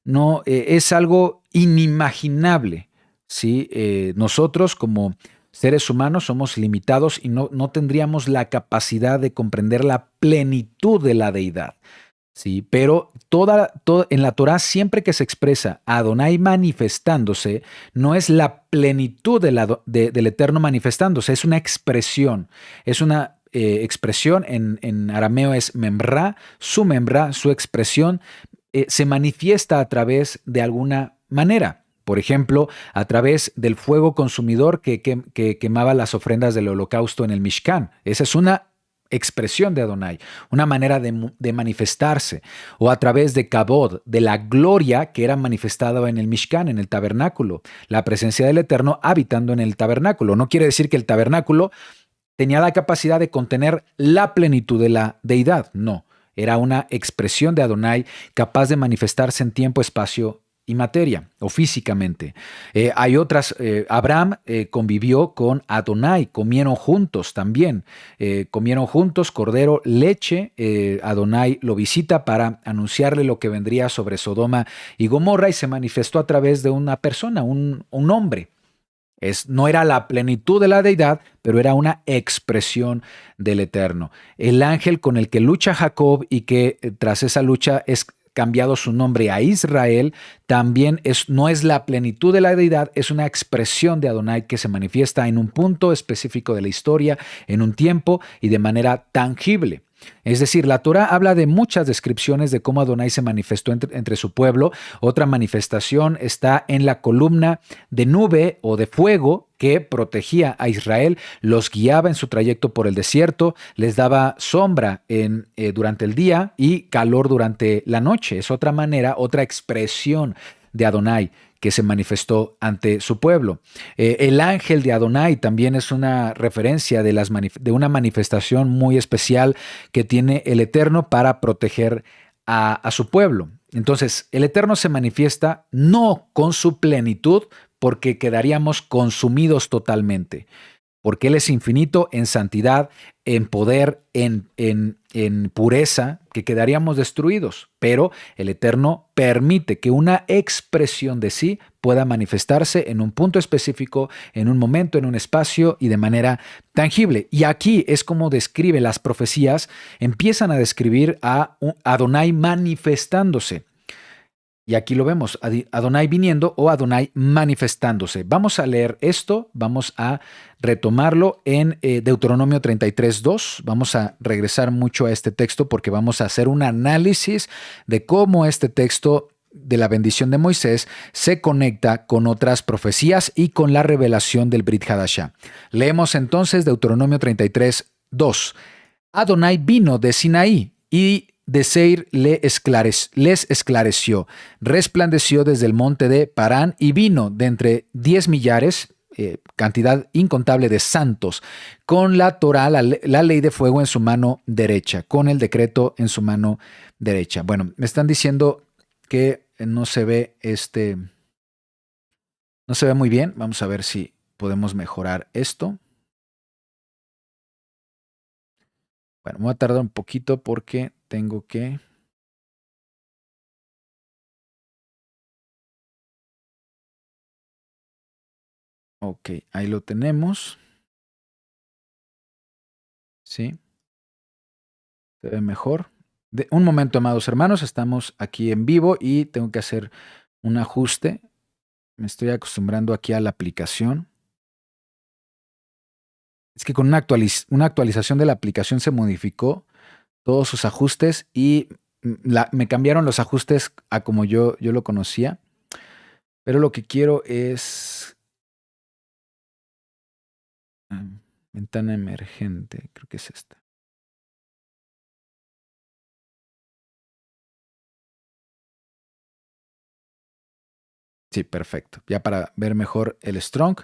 No, es algo inimaginable, ¿sí? Nosotros como seres humanos somos limitados y no tendríamos la capacidad de comprender la plenitud de la deidad. Sí, pero en la Torá siempre que se expresa Adonai manifestándose, no es la plenitud del Eterno manifestándose, es una expresión. Es una expresión, en arameo es memra, su expresión se manifiesta a través de alguna manera. Por ejemplo, a través del fuego consumidor que quemaba las ofrendas del holocausto en el Mishkan. Esa es una expresión de Adonai, una manera de manifestarse, o a través de Kabod, de la gloria que era manifestada en el Mishkan, en el tabernáculo, la presencia del Eterno habitando en el tabernáculo. No quiere decir que el tabernáculo tenía la capacidad de contener la plenitud de la deidad, no, era una expresión de Adonai capaz de manifestarse en tiempo, espacio y materia, o físicamente. Hay otras, Abraham convivió con Adonai, comieron juntos también, comieron juntos cordero, leche. Adonai lo visita para anunciarle lo que vendría sobre Sodoma y Gomorra y se manifestó a través de una persona, un hombre. No era la plenitud de la deidad, pero era una expresión del Eterno. El ángel con el que lucha Jacob y que tras esa lucha es cambiado su nombre a Israel, también no es la plenitud de la deidad, es una expresión de Adonai que se manifiesta en un punto específico de la historia, en un tiempo y de manera tangible. Es decir, la Torá habla de muchas descripciones de cómo Adonai se manifestó entre su pueblo. Otra manifestación está en la columna de nube o de fuego que protegía a Israel, los guiaba en su trayecto por el desierto, les daba sombra durante el día y calor durante la noche. Es otra manera, otra expresión de Adonai que se manifestó ante su pueblo. El ángel de Adonai también es una referencia de una manifestación muy especial que tiene el Eterno para proteger a su pueblo. Entonces, el Eterno se manifiesta no con su plenitud, porque quedaríamos consumidos totalmente, porque Él es infinito en santidad, en poder, en pureza, que quedaríamos destruidos. Pero el Eterno permite que una expresión de sí pueda manifestarse en un punto específico, en un momento, en un espacio y de manera tangible. Y aquí es como describe las profecías, empiezan a describir a Adonai manifestándose. Y aquí lo vemos, Adonai viniendo o Adonai manifestándose. Vamos a leer esto, vamos a retomarlo en Deuteronomio 33:2. Vamos a regresar mucho a este texto porque vamos a hacer un análisis de cómo este texto de la bendición de Moisés se conecta con otras profecías y con la revelación del Brit Hadashah. Leemos entonces Deuteronomio 33:2. Adonai vino de Sinaí y de Seir les esclareció, resplandeció desde el monte de Parán y vino de entre 10 millares, cantidad incontable de santos, con la Torá, la ley de fuego en su mano derecha, con el decreto en su mano derecha. Bueno, me están diciendo que no se ve no se ve muy bien. Vamos a ver si podemos mejorar esto. Bueno, me voy a tardar un poquito porque tengo que... Ok, ahí lo tenemos. Sí, se ve mejor. Un momento, amados hermanos, estamos aquí en vivo y tengo que hacer un ajuste. Me estoy acostumbrando aquí a la aplicación. Es que con una actualización de la aplicación se modificó todos sus ajustes y me cambiaron los ajustes a como yo lo conocía. Pero lo que quiero es... ventana emergente, creo que es esta. Sí, perfecto. Ya para ver mejor el Strong.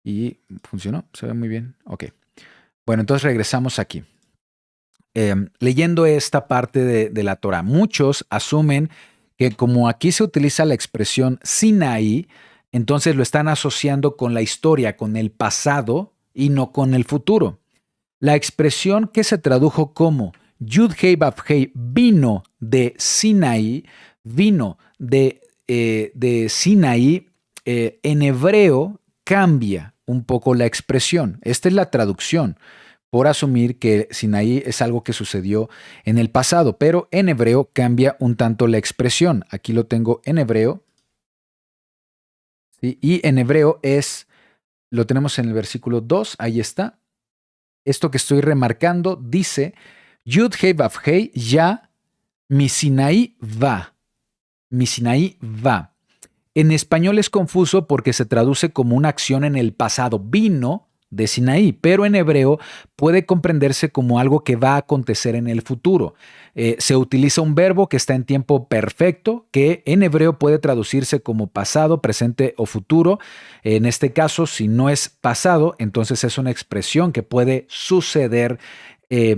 Y funcionó, se ve muy bien. Ok. Bueno, entonces regresamos aquí. Leyendo esta parte de la Torah, muchos asumen que como aquí se utiliza la expresión Sinaí, entonces lo están asociando con la historia, con el pasado y no con el futuro. La expresión que se tradujo como Yud-Hei Vav-Hei vino de Sinaí, Sinaí, en hebreo cambia un poco la expresión. Esta es la traducción, por asumir que Sinaí es algo que sucedió en el pasado, pero en hebreo cambia un tanto la expresión. Aquí lo tengo en hebreo. ¿Sí? Y en hebreo lo tenemos en el versículo 2, ahí está. Esto que estoy remarcando dice, Yud Hei Vav Hei ya mi Sinaí va. Mi Sinaí va. En español es confuso porque se traduce como una acción en el pasado. Vino de Sinaí, pero en hebreo puede comprenderse como algo que va a acontecer en el futuro. Se utiliza un verbo que está en tiempo perfecto, que en hebreo puede traducirse como pasado, presente o futuro. En este caso, si no es pasado, entonces es una expresión que puede suceder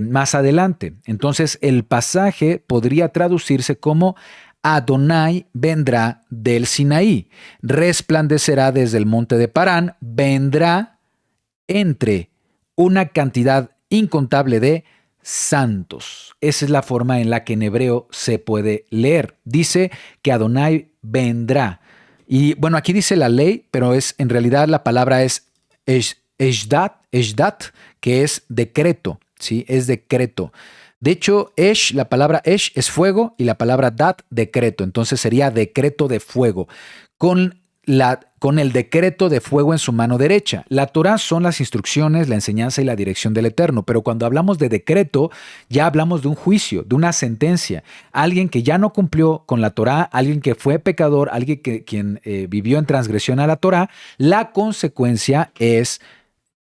más adelante. Entonces, el pasaje podría traducirse como Adonai vendrá del Sinaí, resplandecerá desde el monte de Parán, vendrá entre una cantidad incontable de santos. Esa es la forma en la que en hebreo se puede leer. Dice que Adonai vendrá. Y bueno, aquí dice la ley, pero en realidad la palabra es eshdat, que es decreto, ¿sí? Es decreto. De hecho, la palabra esh es fuego y la palabra dat, decreto. Entonces sería decreto de fuego. Con el decreto de fuego en su mano derecha. La Torá son las instrucciones, la enseñanza y la dirección del Eterno, pero cuando hablamos de decreto, ya hablamos de un juicio, de una sentencia. Alguien que ya no cumplió con la Torá, alguien que fue pecador, alguien quien vivió en transgresión a la Torá, la consecuencia es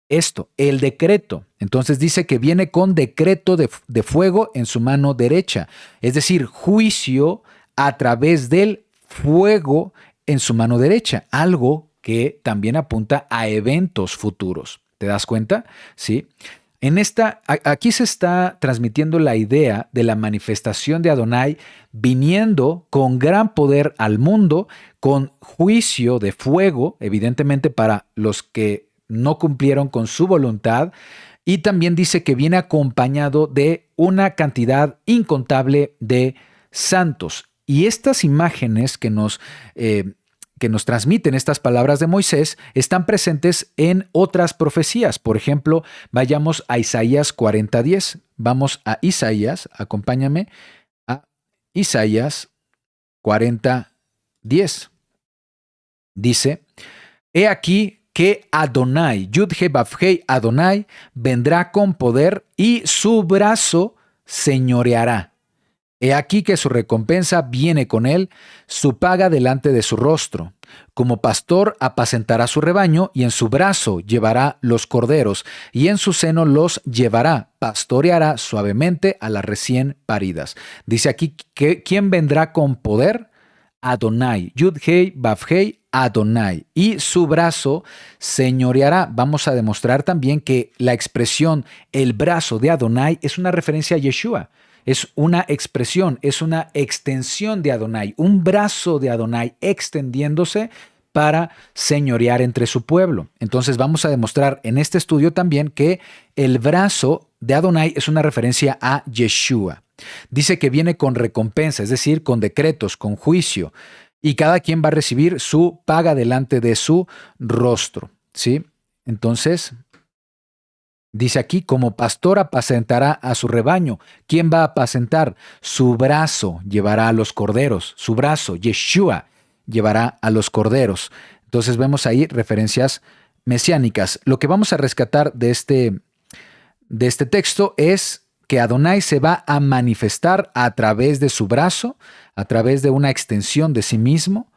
esto, el decreto. Entonces dice que viene con decreto de fuego en su mano derecha, es decir, juicio a través del fuego en su mano derecha, algo que también apunta a eventos futuros. ¿Te das cuenta? Sí. Aquí se está transmitiendo la idea de la manifestación de Adonai viniendo con gran poder al mundo, con juicio de fuego, evidentemente para los que no cumplieron con su voluntad, y también dice que viene acompañado de una cantidad incontable de santos. Y estas imágenes que nos transmiten estas palabras de Moisés están presentes en otras profecías. Por ejemplo, vayamos a Isaías 40:10. Vamos a Isaías, acompáñame a Isaías 40:10. Dice, he aquí que Adonai, Yud-Hei-Vav-Hei, Adonai, vendrá con poder y su brazo señoreará. He aquí que su recompensa viene con él, su paga delante de su rostro. Como pastor apacentará su rebaño, y en su brazo llevará los corderos, y en su seno los llevará, pastoreará suavemente a las recién paridas. Dice aquí que ¿quién vendrá con poder? Adonai, Yud-Hei, Vav-Hei, Adonai, y su brazo señoreará. Vamos a demostrar también que la expresión el brazo de Adonai es una referencia a Yeshua. Es una expresión, es una extensión de Adonai, un brazo de Adonai extendiéndose para señorear entre su pueblo. Entonces vamos a demostrar en este estudio también que el brazo de Adonai es una referencia a Yeshua. Dice que viene con recompensa, es decir, con decretos, con juicio, y cada quien va a recibir su paga delante de su rostro, ¿sí? Entonces, dice aquí, como pastor apacentará a su rebaño. ¿Quién va a apacentar? Su brazo llevará a los corderos. Su brazo, Yeshua, llevará a los corderos. Entonces vemos ahí referencias mesiánicas. Lo que vamos a rescatar de este texto es que Adonai se va a manifestar a través de su brazo, a través de una extensión de sí mismo,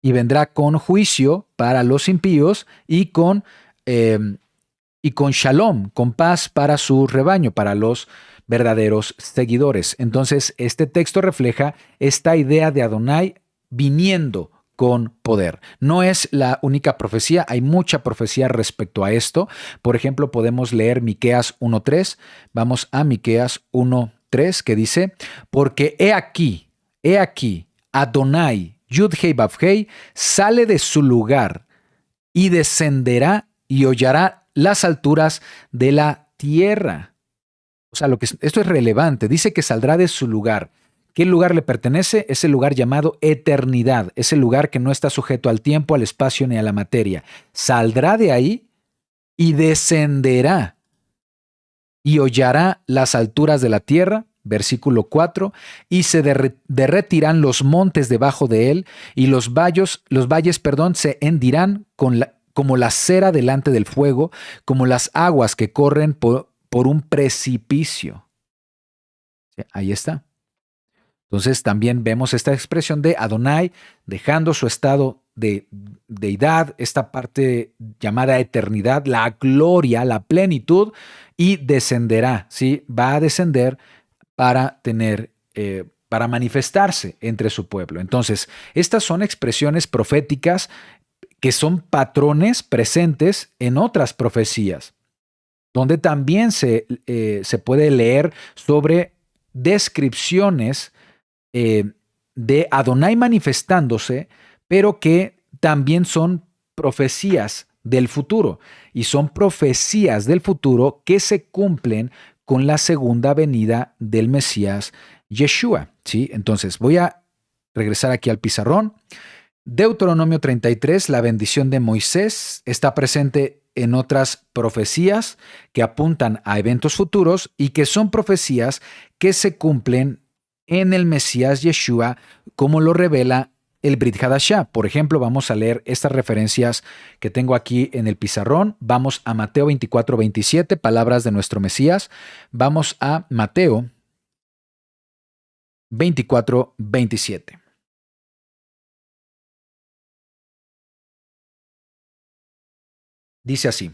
y vendrá con juicio para los impíos y con shalom, con paz para su rebaño, para los verdaderos seguidores. Entonces, este texto refleja esta idea de Adonai viniendo con poder. No es la única profecía, hay mucha profecía respecto a esto. Por ejemplo, podemos leer Miqueas 1:3. Vamos a Miqueas 1:3, que dice, porque he aquí, Adonai, Yud-Hei-Vav-Hei, sale de su lugar y descenderá y hollará las alturas de la tierra. O sea, esto es relevante. Dice que saldrá de su lugar. ¿Qué lugar le pertenece? Es el lugar llamado eternidad. Es el lugar que no está sujeto al tiempo, al espacio ni a la materia. Saldrá de ahí y descenderá y hollará las alturas de la tierra, versículo 4, y se derretirán los montes debajo de él, y los valles, se hendirán como la cera delante del fuego, como las aguas que corren por un precipicio. ¿Sí? Ahí está. Entonces también vemos esta expresión de Adonai dejando su estado de deidad, esta parte llamada eternidad, la gloria, la plenitud, y descenderá, ¿sí? Va a descender para para manifestarse entre su pueblo. Entonces, estas son expresiones proféticas que son patrones presentes en otras profecías, donde también se puede leer sobre descripciones de Adonai manifestándose, pero que también son profecías del futuro, y son profecías del futuro que se cumplen con la segunda venida del Mesías Yeshua, ¿sí? Entonces, voy a regresar aquí al pizarrón. Deuteronomio 33, la bendición de Moisés, está presente en otras profecías que apuntan a eventos futuros y que son profecías que se cumplen en el Mesías Yeshua, como lo revela el Brit Hadashah. Por ejemplo, vamos a leer estas referencias que tengo aquí en el pizarrón. Vamos a Mateo 24, 27, palabras de nuestro Mesías. Vamos a Mateo 24, 27. Dice así: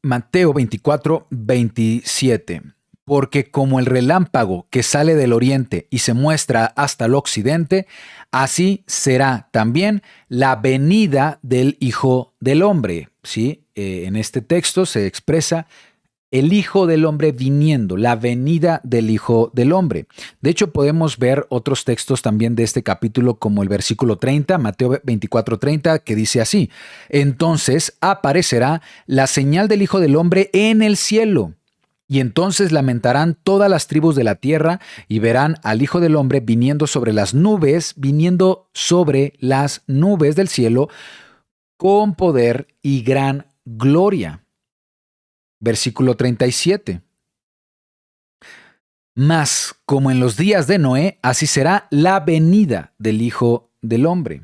Mateo 24, 27. Porque como el relámpago que sale del oriente y se muestra hasta el occidente, así será también la venida del Hijo del Hombre. ¿Sí? En este texto se expresa el Hijo del Hombre viniendo, la venida del Hijo del Hombre. De hecho, podemos ver otros textos también de este capítulo, como el versículo 30, Mateo 24, 30, que dice así: entonces aparecerá la señal del Hijo del Hombre en el cielo. Y entonces lamentarán todas las tribus de la tierra y verán al Hijo del Hombre viniendo sobre las nubes del cielo con poder y gran gloria. Versículo 37. Mas, como en los días de Noé, así será la venida del Hijo del Hombre.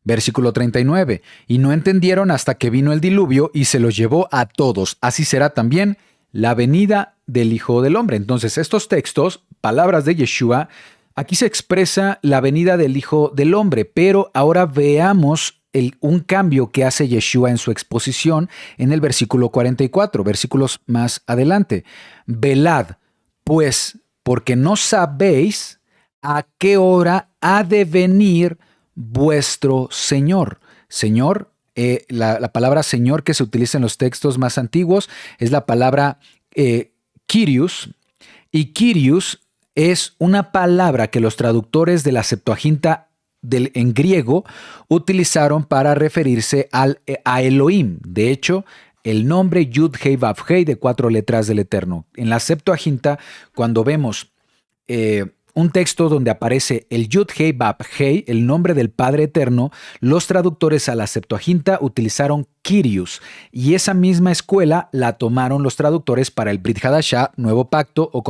Versículo 39. Y no entendieron hasta que vino el diluvio y se los llevó a todos. Así será también la venida del Hijo del Hombre. Entonces, estos textos, palabras de Yeshua, aquí se expresa la venida del Hijo del Hombre, pero ahora veamos un cambio que hace Yeshua en su exposición en el versículo 44, versículos más adelante. Velad, pues, porque no sabéis a qué hora ha de venir vuestro Señor. Señor, la palabra Señor que se utiliza en los textos más antiguos es la palabra Kyrios, y Kyrios es una palabra que los traductores de la Septuaginta en griego utilizaron para referirse a Elohim. De hecho, el nombre Yud Hei Vav Hei, de 4 letras del Eterno. En la Septuaginta, cuando vemos un texto donde aparece el Yud Hei Vav Hei, el nombre del Padre Eterno, los traductores a la Septuaginta utilizaron Kyrios, y esa misma escuela la tomaron los traductores para el Brit Hadashah, Nuevo Pacto, o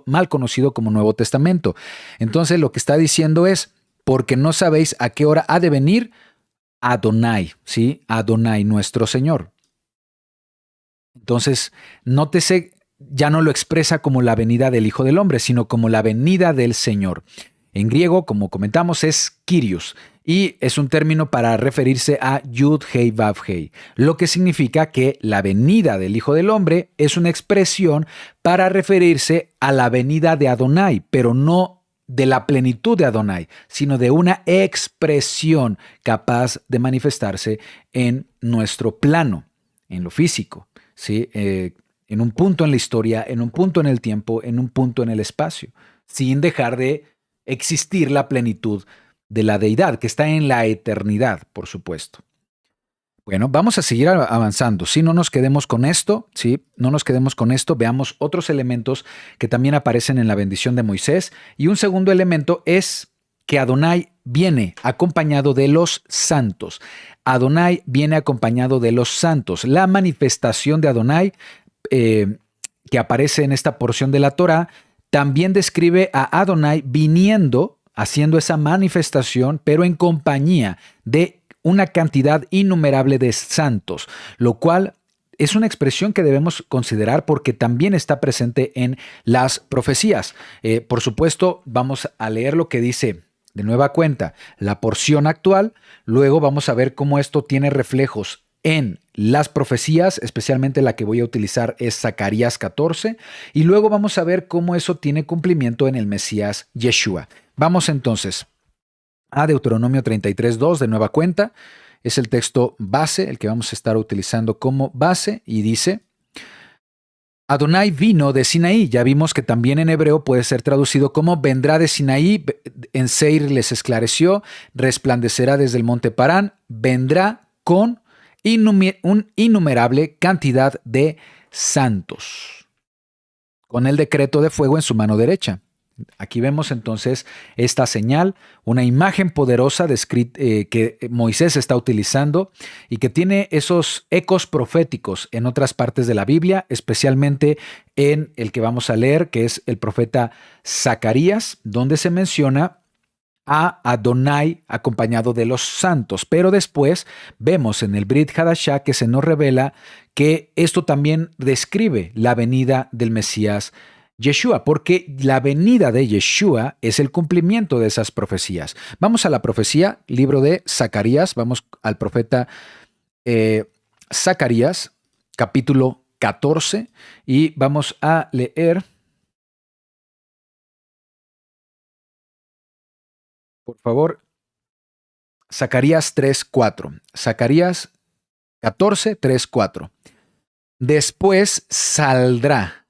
mal conocido como Nuevo Testamento. Entonces, lo que está diciendo es: porque no sabéis a qué hora ha de venir Adonai, ¿sí? Adonai, nuestro Señor. Entonces, nótese, ya no lo expresa como la venida del Hijo del Hombre, sino como la venida del Señor. En griego, como comentamos, es Kyrios, y es un término para referirse a Yud Hei Vav Hei, lo que significa que la venida del Hijo del Hombre es una expresión para referirse a la venida de Adonai, pero no de la plenitud de Adonai, sino de una expresión capaz de manifestarse en nuestro plano, en lo físico, ¿sí? En un punto en la historia, en un punto en el tiempo, en un punto en el espacio, sin dejar de existir la plenitud de la deidad, que está en la eternidad, por supuesto. Bueno, vamos a seguir avanzando. Sí, no nos quedemos con esto, sí, no nos quedemos con esto. Veamos otros elementos que también aparecen en la bendición de Moisés. Y un segundo elemento es que Adonai viene acompañado de los santos. Adonai viene acompañado de los santos. La manifestación de Adonai que aparece en esta porción de la Torá también describe a Adonai viniendo, haciendo esa manifestación, pero en compañía de una cantidad innumerable de santos, lo cual es una expresión que debemos considerar porque también está presente en las profecías. Por supuesto, vamos a leer lo que dice de nueva cuenta la porción actual, luego vamos a ver cómo esto tiene reflejos en las profecías, especialmente la que voy a utilizar es Zacarías 14, y luego vamos a ver cómo eso tiene cumplimiento en el Mesías Yeshua. Vamos entonces a Deuteronomio 33:2 de nueva cuenta. Es el texto base, el que vamos a estar utilizando como base, y dice: Adonai vino de Sinaí. Ya vimos que también en hebreo puede ser traducido como vendrá de Sinaí, en Seir les esclareció, resplandecerá desde el monte Parán, vendrá con un innumerable cantidad de santos, con el decreto de fuego en su mano derecha. Aquí vemos entonces esta señal, una imagen poderosa que Moisés está utilizando y que tiene esos ecos proféticos en otras partes de la Biblia, especialmente en el que vamos a leer, que es el profeta Zacarías, donde se menciona a Adonai acompañado de los santos. Pero después vemos en el Brit Hadashah que se nos revela que esto también describe la venida del Mesías Yeshua, porque la venida de Yeshua es el cumplimiento de esas profecías. Vamos a la profecía, libro de Zacarías, vamos al profeta Zacarías, capítulo 14, y vamos a leer, por favor, Zacarías 3:4. Zacarías 14, 3:4. Después saldrá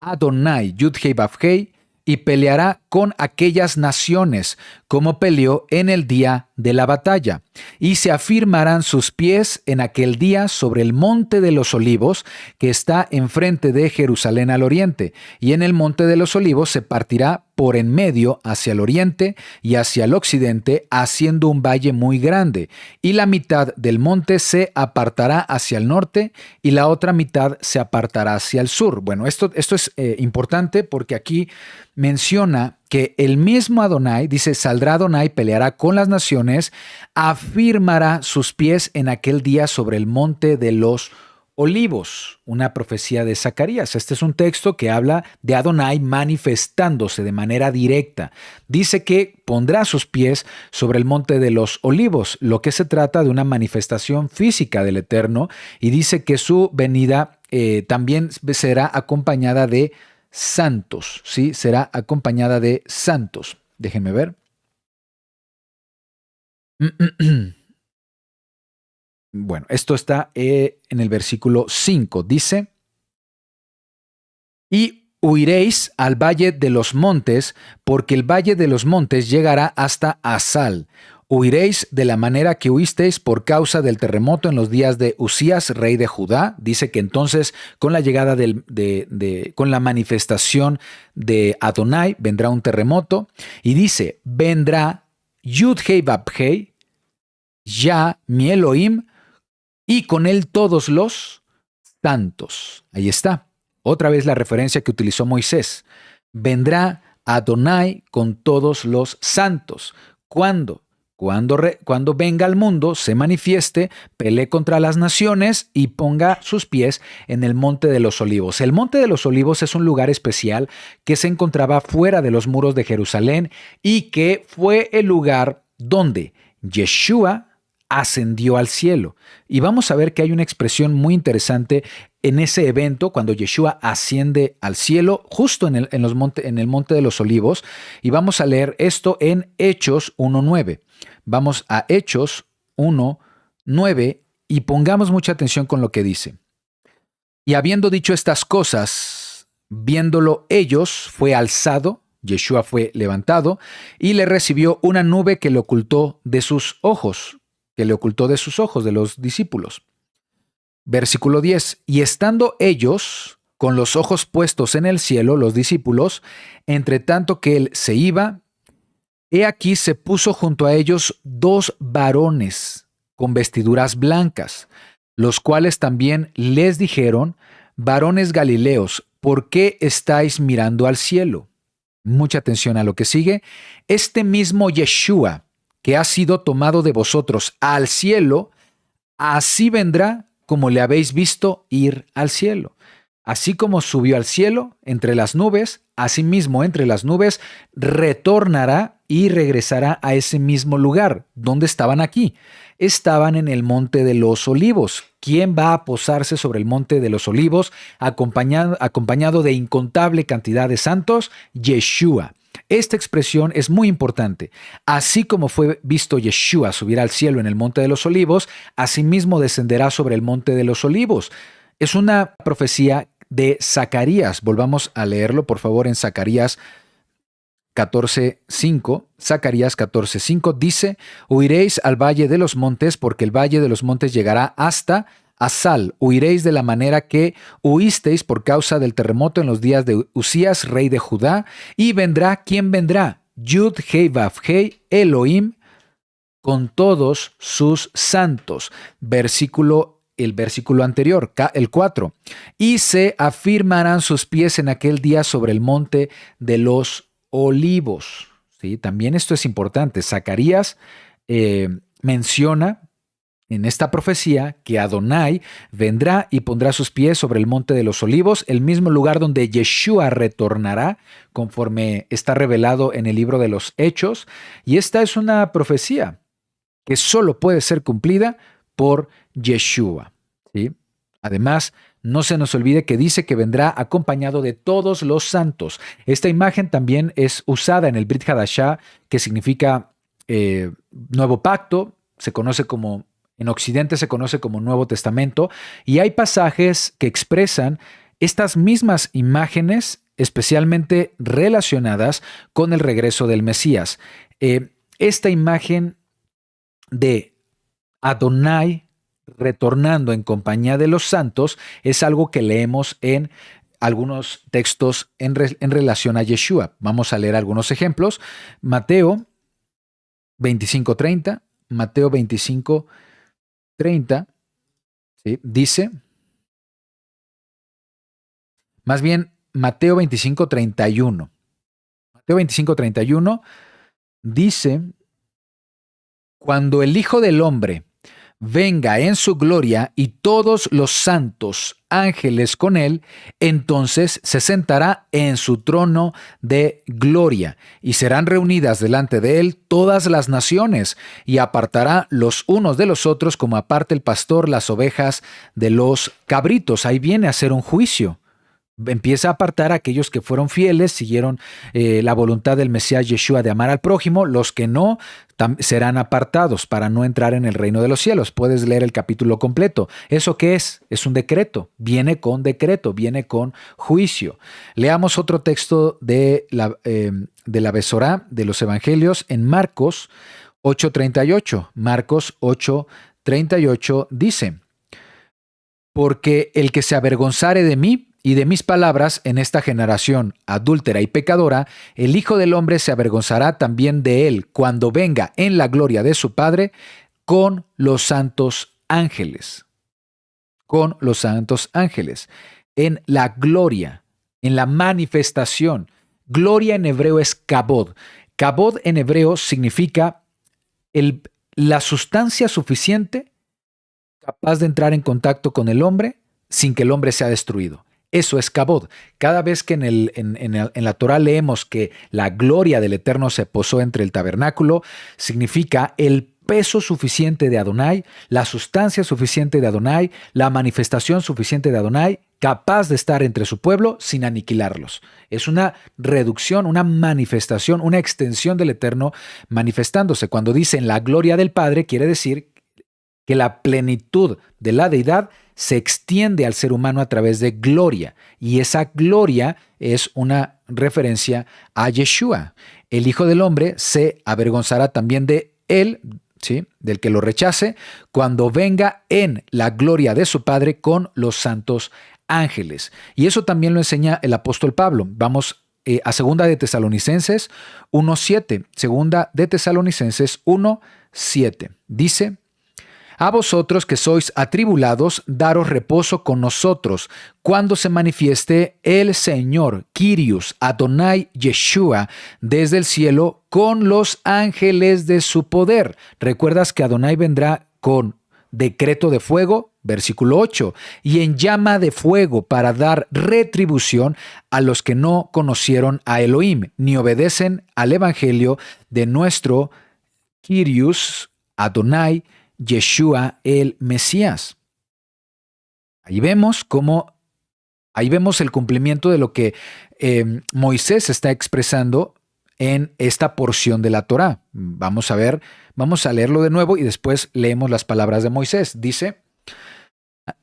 Adonai, Yud-Hei Vav-Hei, y peleará con aquellas naciones, como peleó en el día de la batalla. Y se afirmarán sus pies en aquel día sobre el monte de los olivos, que está enfrente de Jerusalén al oriente. Y en el monte de los olivos se partirá por en medio hacia el oriente y hacia el occidente, haciendo un valle muy grande. Y la mitad del monte se apartará hacia el norte y la otra mitad se apartará hacia el sur. Bueno, esto es importante porque aquí menciona que el mismo Adonai, dice, saldrá Adonai, peleará con las naciones, afirmará sus pies en aquel día sobre el monte de los olivos, una profecía de Zacarías. Este es un texto que habla de Adonai manifestándose de manera directa. Dice que pondrá sus pies sobre el monte de los olivos, lo que se trata de una manifestación física del Eterno, y dice que su venida también será acompañada de santos, ¿sí? Será acompañada de santos. Déjenme ver. Bueno, esto está en el versículo 5. Dice: y huiréis al valle de los montes, porque el valle de los montes llegará hasta Asal. Huiréis de la manera que huisteis por causa del terremoto en los días de Usías, rey de Judá. Dice que entonces con la llegada con la manifestación de Adonai vendrá un terremoto. Y dice, vendrá Yud-Hei Vav-Hei, Ya mi Elohim, y con él todos los santos. Ahí está. Otra vez la referencia que utilizó Moisés. Vendrá Adonai con todos los santos. ¿Cuándo? Cuando venga al mundo, se manifieste, pelee contra las naciones y ponga sus pies en el Monte de los Olivos. El Monte de los Olivos es un lugar especial que se encontraba fuera de los muros de Jerusalén y que fue el lugar donde Yeshua ascendió al cielo. Y vamos a ver que hay una expresión muy interesante en ese evento, cuando Yeshua asciende al cielo, justo en el Monte de los Olivos. Y vamos a leer esto en Hechos 1:9. Vamos a Hechos 1:9 y pongamos mucha atención con lo que dice. Y habiendo dicho estas cosas, viéndolo ellos, fue alzado, Yeshua fue levantado, y le recibió una nube que le ocultó de sus ojos. que le ocultó de sus ojos, de los discípulos. Versículo 10. Y estando ellos con los ojos puestos en el cielo, los discípulos, entre tanto que él se iba, he aquí se puso junto a ellos 2 varones con vestiduras blancas, los cuales también les dijeron: varones Galileos, ¿por qué estáis mirando al cielo? Mucha atención a lo que sigue. Este mismo Yeshua, que ha sido tomado de vosotros al cielo, así vendrá como le habéis visto ir al cielo. Así como subió al cielo entre las nubes, asimismo entre las nubes retornará y regresará a ese mismo lugar. ¿Dónde estaban aquí? Estaban en el Monte de los Olivos. ¿Quién va a posarse sobre el Monte de los Olivos acompañado de incontable cantidad de santos? Yeshua. Esta expresión es muy importante. Así como fue visto Yeshua subir al cielo en el Monte de los Olivos, asimismo descenderá sobre el Monte de los Olivos. Es una profecía de Zacarías. Volvamos a leerlo, por favor, en Zacarías 14:5. Zacarías 14:5 dice: huiréis al valle de los montes, porque el valle de los montes llegará hasta Asal. Huiréis de la manera que huisteis por causa del terremoto en los días de Usías, rey de Judá. Y vendrá, ¿quién vendrá? Yud Hei Vav Hei, Elohim, con todos sus santos. El versículo anterior, el 4. Y se afirmarán sus pies en aquel día sobre el monte de los olivos. ¿Sí? También esto es importante. Zacarías menciona en esta profecía que Adonai vendrá y pondrá sus pies sobre el monte de los olivos, el mismo lugar donde Yeshua retornará, conforme está revelado en el libro de los Hechos. Y esta es una profecía que solo puede ser cumplida por Yeshua. ¿Sí? Además, no se nos olvide que dice que vendrá acompañado de todos los santos. Esta imagen también es usada en el Brit Hadashah, que significa Nuevo Pacto. En Occidente se conoce como Nuevo Testamento, y hay pasajes que expresan estas mismas imágenes, especialmente relacionadas con el regreso del Mesías. Esta imagen de Adonai retornando en compañía de los santos es algo que leemos en algunos textos en relación a Yeshua. Vamos a leer algunos ejemplos. Mateo 25:30. Mateo 25:30, ¿sí? Dice, más bien Mateo 25:31. Mateo 25:31 dice: cuando el Hijo del Hombre venga en su gloria y todos los santos ángeles con él, entonces se sentará en su trono de gloria y serán reunidas delante de él todas las naciones y apartará los unos de los otros como aparta el pastor las ovejas de los cabritos. Ahí viene a hacer un juicio. Empieza a apartar a aquellos que fueron fieles, siguieron la voluntad del Mesías Yeshua de amar al prójimo. Los que no serán apartados para no entrar en el reino de los cielos. Puedes leer el capítulo completo. ¿Eso qué es? Es un decreto. Viene con decreto, viene con juicio. Leamos otro texto de la Besorá, de los Evangelios, en Marcos 8:38. Marcos 8:38 dice: porque el que se avergonzare de mí y de mis palabras en esta generación adúltera y pecadora, el Hijo del Hombre se avergonzará también de él cuando venga en la gloria de su Padre con los santos ángeles. Con los santos ángeles. En la gloria, en la manifestación. Gloria en hebreo es kabod. Kabod en hebreo significa la sustancia suficiente capaz de entrar en contacto con el hombre sin que el hombre sea destruido. Eso es kabod. Cada vez que en la Torah leemos que la gloria del Eterno se posó entre el tabernáculo, significa el peso suficiente de Adonai, la sustancia suficiente de Adonai, la manifestación suficiente de Adonai, capaz de estar entre su pueblo sin aniquilarlos. Es una reducción, una manifestación, una extensión del Eterno manifestándose. Cuando dicen la gloria del Padre, quiere decir que la plenitud de la deidad se extiende al ser humano a través de gloria, y esa gloria es una referencia a Yeshua. El Hijo del Hombre se avergonzará también de él, ¿sí? Del que lo rechace, cuando venga en la gloria de su Padre con los santos ángeles. Y eso también lo enseña el apóstol Pablo. Vamos a Segunda de Tesalonicenses 1:7. Segunda de Tesalonicenses 1:7. Dice: a vosotros que sois atribulados, daros reposo con nosotros, cuando se manifieste el Señor, Kyrios, Adonai, Yeshua, desde el cielo, con los ángeles de su poder. ¿Recuerdas que Adonai vendrá con decreto de fuego? Versículo 8, y en llama de fuego para dar retribución a los que no conocieron a Elohim, ni obedecen al evangelio de nuestro Kyrios, Adonai, Yeshua el Mesías. Ahí vemos el cumplimiento de lo que Moisés está expresando en esta porción de la Torá. Vamos a leerlo de nuevo y después leemos las palabras de Moisés. Dice: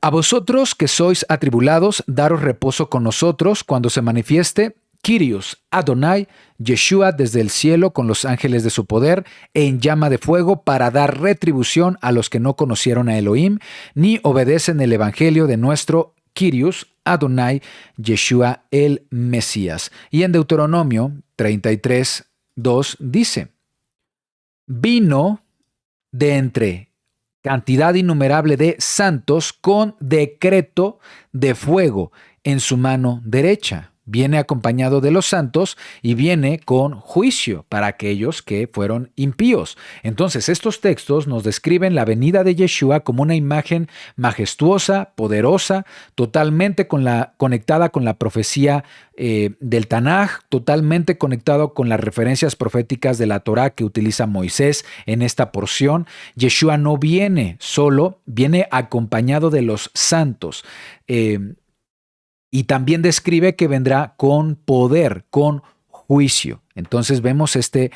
a vosotros que sois atribulados, daros reposo con nosotros cuando se manifieste Kyrios, Adonai, Yeshua desde el cielo con los ángeles de su poder en llama de fuego para dar retribución a los que no conocieron a Elohim ni obedecen el evangelio de nuestro Kyrios, Adonai, Yeshua el Mesías. Y en Deuteronomio 33:2 dice: vino de entre cantidad innumerable de santos con decreto de fuego en su mano derecha. Viene acompañado de los santos y viene con juicio para aquellos que fueron impíos. Entonces, estos textos nos describen la venida de Yeshua como una imagen majestuosa, poderosa, totalmente conectada con la profecía del Tanaj, totalmente conectado con las referencias proféticas de la Torá que utiliza Moisés en esta porción. Yeshua no viene solo, viene acompañado de los santos. Y también describe que vendrá con poder, con juicio. Entonces vemos este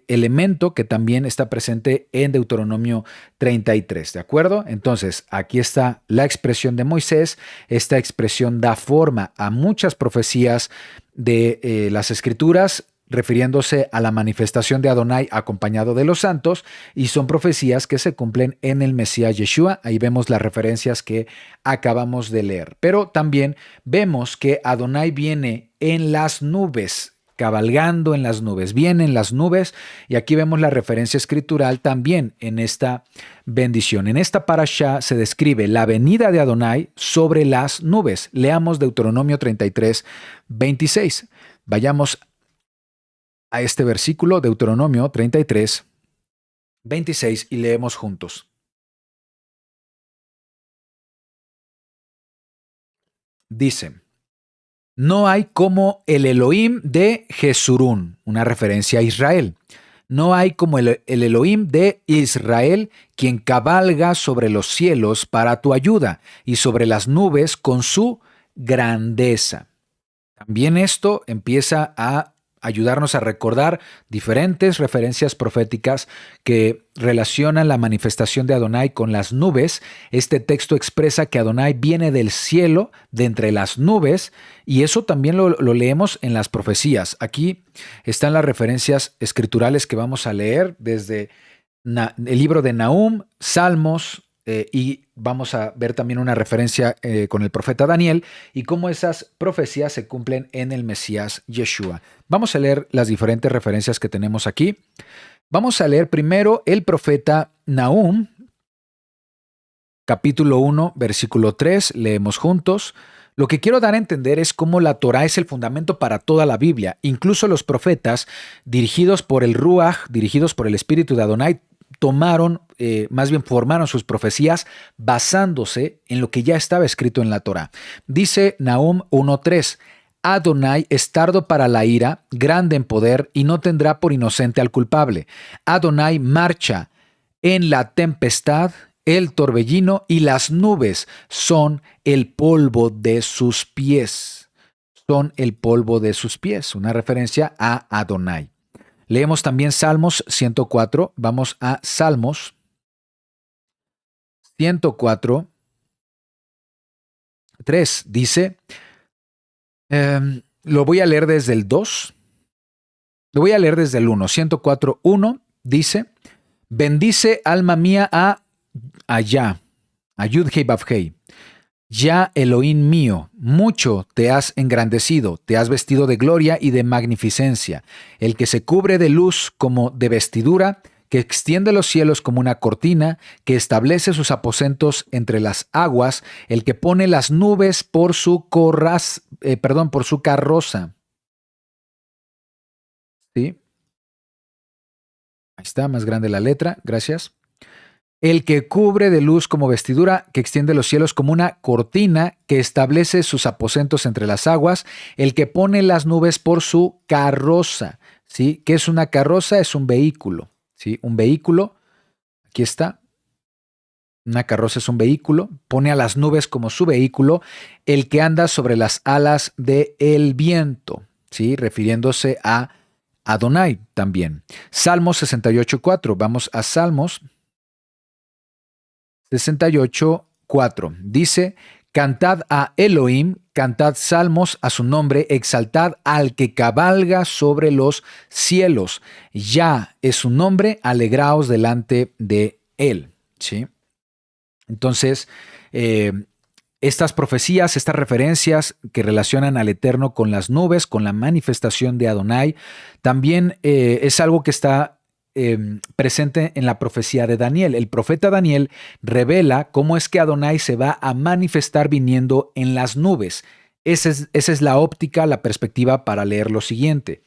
elemento que también está presente en Deuteronomio 33, ¿de acuerdo? Entonces, aquí está la expresión de Moisés. Esta expresión da forma a muchas profecías de las Escrituras, refiriéndose a la manifestación de Adonai acompañado de los santos, y son profecías que se cumplen en el Mesías Yeshua. Ahí vemos las referencias que acabamos de leer. Pero también vemos que Adonai viene en las nubes, cabalgando en las nubes, viene en las nubes, y aquí vemos la referencia escritural también en esta bendición. En esta parashá se describe la venida de Adonai sobre las nubes. Leamos Deuteronomio 33:26. Vayamos a este versículo, Deuteronomio 33:26, y leemos juntos. Dice: no hay como el Elohim de Jesurún, una referencia a Israel. No hay como el Elohim de Israel, quien cabalga sobre los cielos para tu ayuda y sobre las nubes con su grandeza. También esto empieza a ayudarnos a recordar diferentes referencias proféticas que relacionan la manifestación de Adonai con las nubes. Este texto expresa que Adonai viene del cielo, de entre las nubes, y eso también lo leemos en las profecías. Aquí están las referencias escriturales que vamos a leer desde el libro de Nahum, Salmos, y vamos a ver también una referencia con el profeta Daniel y cómo esas profecías se cumplen en el Mesías Yeshua. Vamos a leer las diferentes referencias que tenemos aquí. Vamos a leer primero el profeta Nahum, capítulo 1, versículo 3. Leemos juntos. Lo que quiero dar a entender es cómo la Torá es el fundamento para toda la Biblia. Incluso los profetas, dirigidos por el Ruach, dirigidos por el Espíritu de Adonai, formaron sus profecías basándose en lo que ya estaba escrito en la Torá. Dice Nahum 1:3, Adonai es tardo para la ira, grande en poder, y no tendrá por inocente al culpable. Adonai marcha en la tempestad, el torbellino y las nubes son el polvo de sus pies. Son el polvo de sus pies, una referencia a Adonai. Leemos también Salmos 104. Vamos a Salmos 104, 3. Dice, lo voy a leer desde el 2. Lo voy a leer desde el 1. 104, 1 dice, Bendice, alma mía, a Yah, a Yud-Hei Vav-Hei. Ya, Elohim mío, mucho te has engrandecido, te has vestido de gloria y de magnificencia, el que se cubre de luz como de vestidura, que extiende los cielos como una cortina, que establece sus aposentos entre las aguas, el que pone las nubes por su por su carroza. ¿Sí? Ahí está, más grande la letra, gracias. El que cubre de luz como vestidura, que extiende los cielos como una cortina, que establece sus aposentos entre las aguas, el que pone las nubes por su carroza. ¿Sí? ¿Qué es una carroza? Es un vehículo. ¿Sí? Un vehículo, aquí está. Una carroza es un vehículo, pone a las nubes como su vehículo, el que anda sobre las alas del viento, ¿sí? Refiriéndose a Adonai también. Salmos 68:4. Vamos a Salmos 68:4. Dice, cantad a Elohim, cantad salmos a su nombre, exaltad al que cabalga sobre los cielos. Ya es su nombre, alegraos delante de él. ¿Sí? Entonces, estas profecías, estas referencias que relacionan al Eterno con las nubes, con la manifestación de Adonai, también es algo que está presente en la profecía de Daniel. El profeta Daniel revela cómo es que Adonai se va a manifestar viniendo en las nubes. Esa es la óptica, la perspectiva para leer lo siguiente.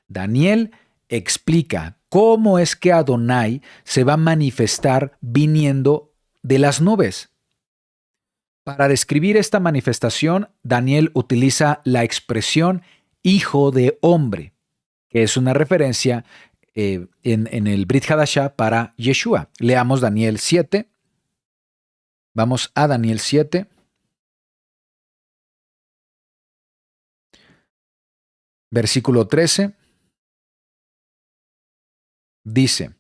Daniel explica cómo es que Adonai se va a manifestar viniendo de las nubes. Para describir esta manifestación, Daniel utiliza la expresión hijo de hombre, que es una referencia en el Brit Hadashah para Yeshua. Leamos Daniel 7. Vamos a Daniel 7. Versículo 13. Dice,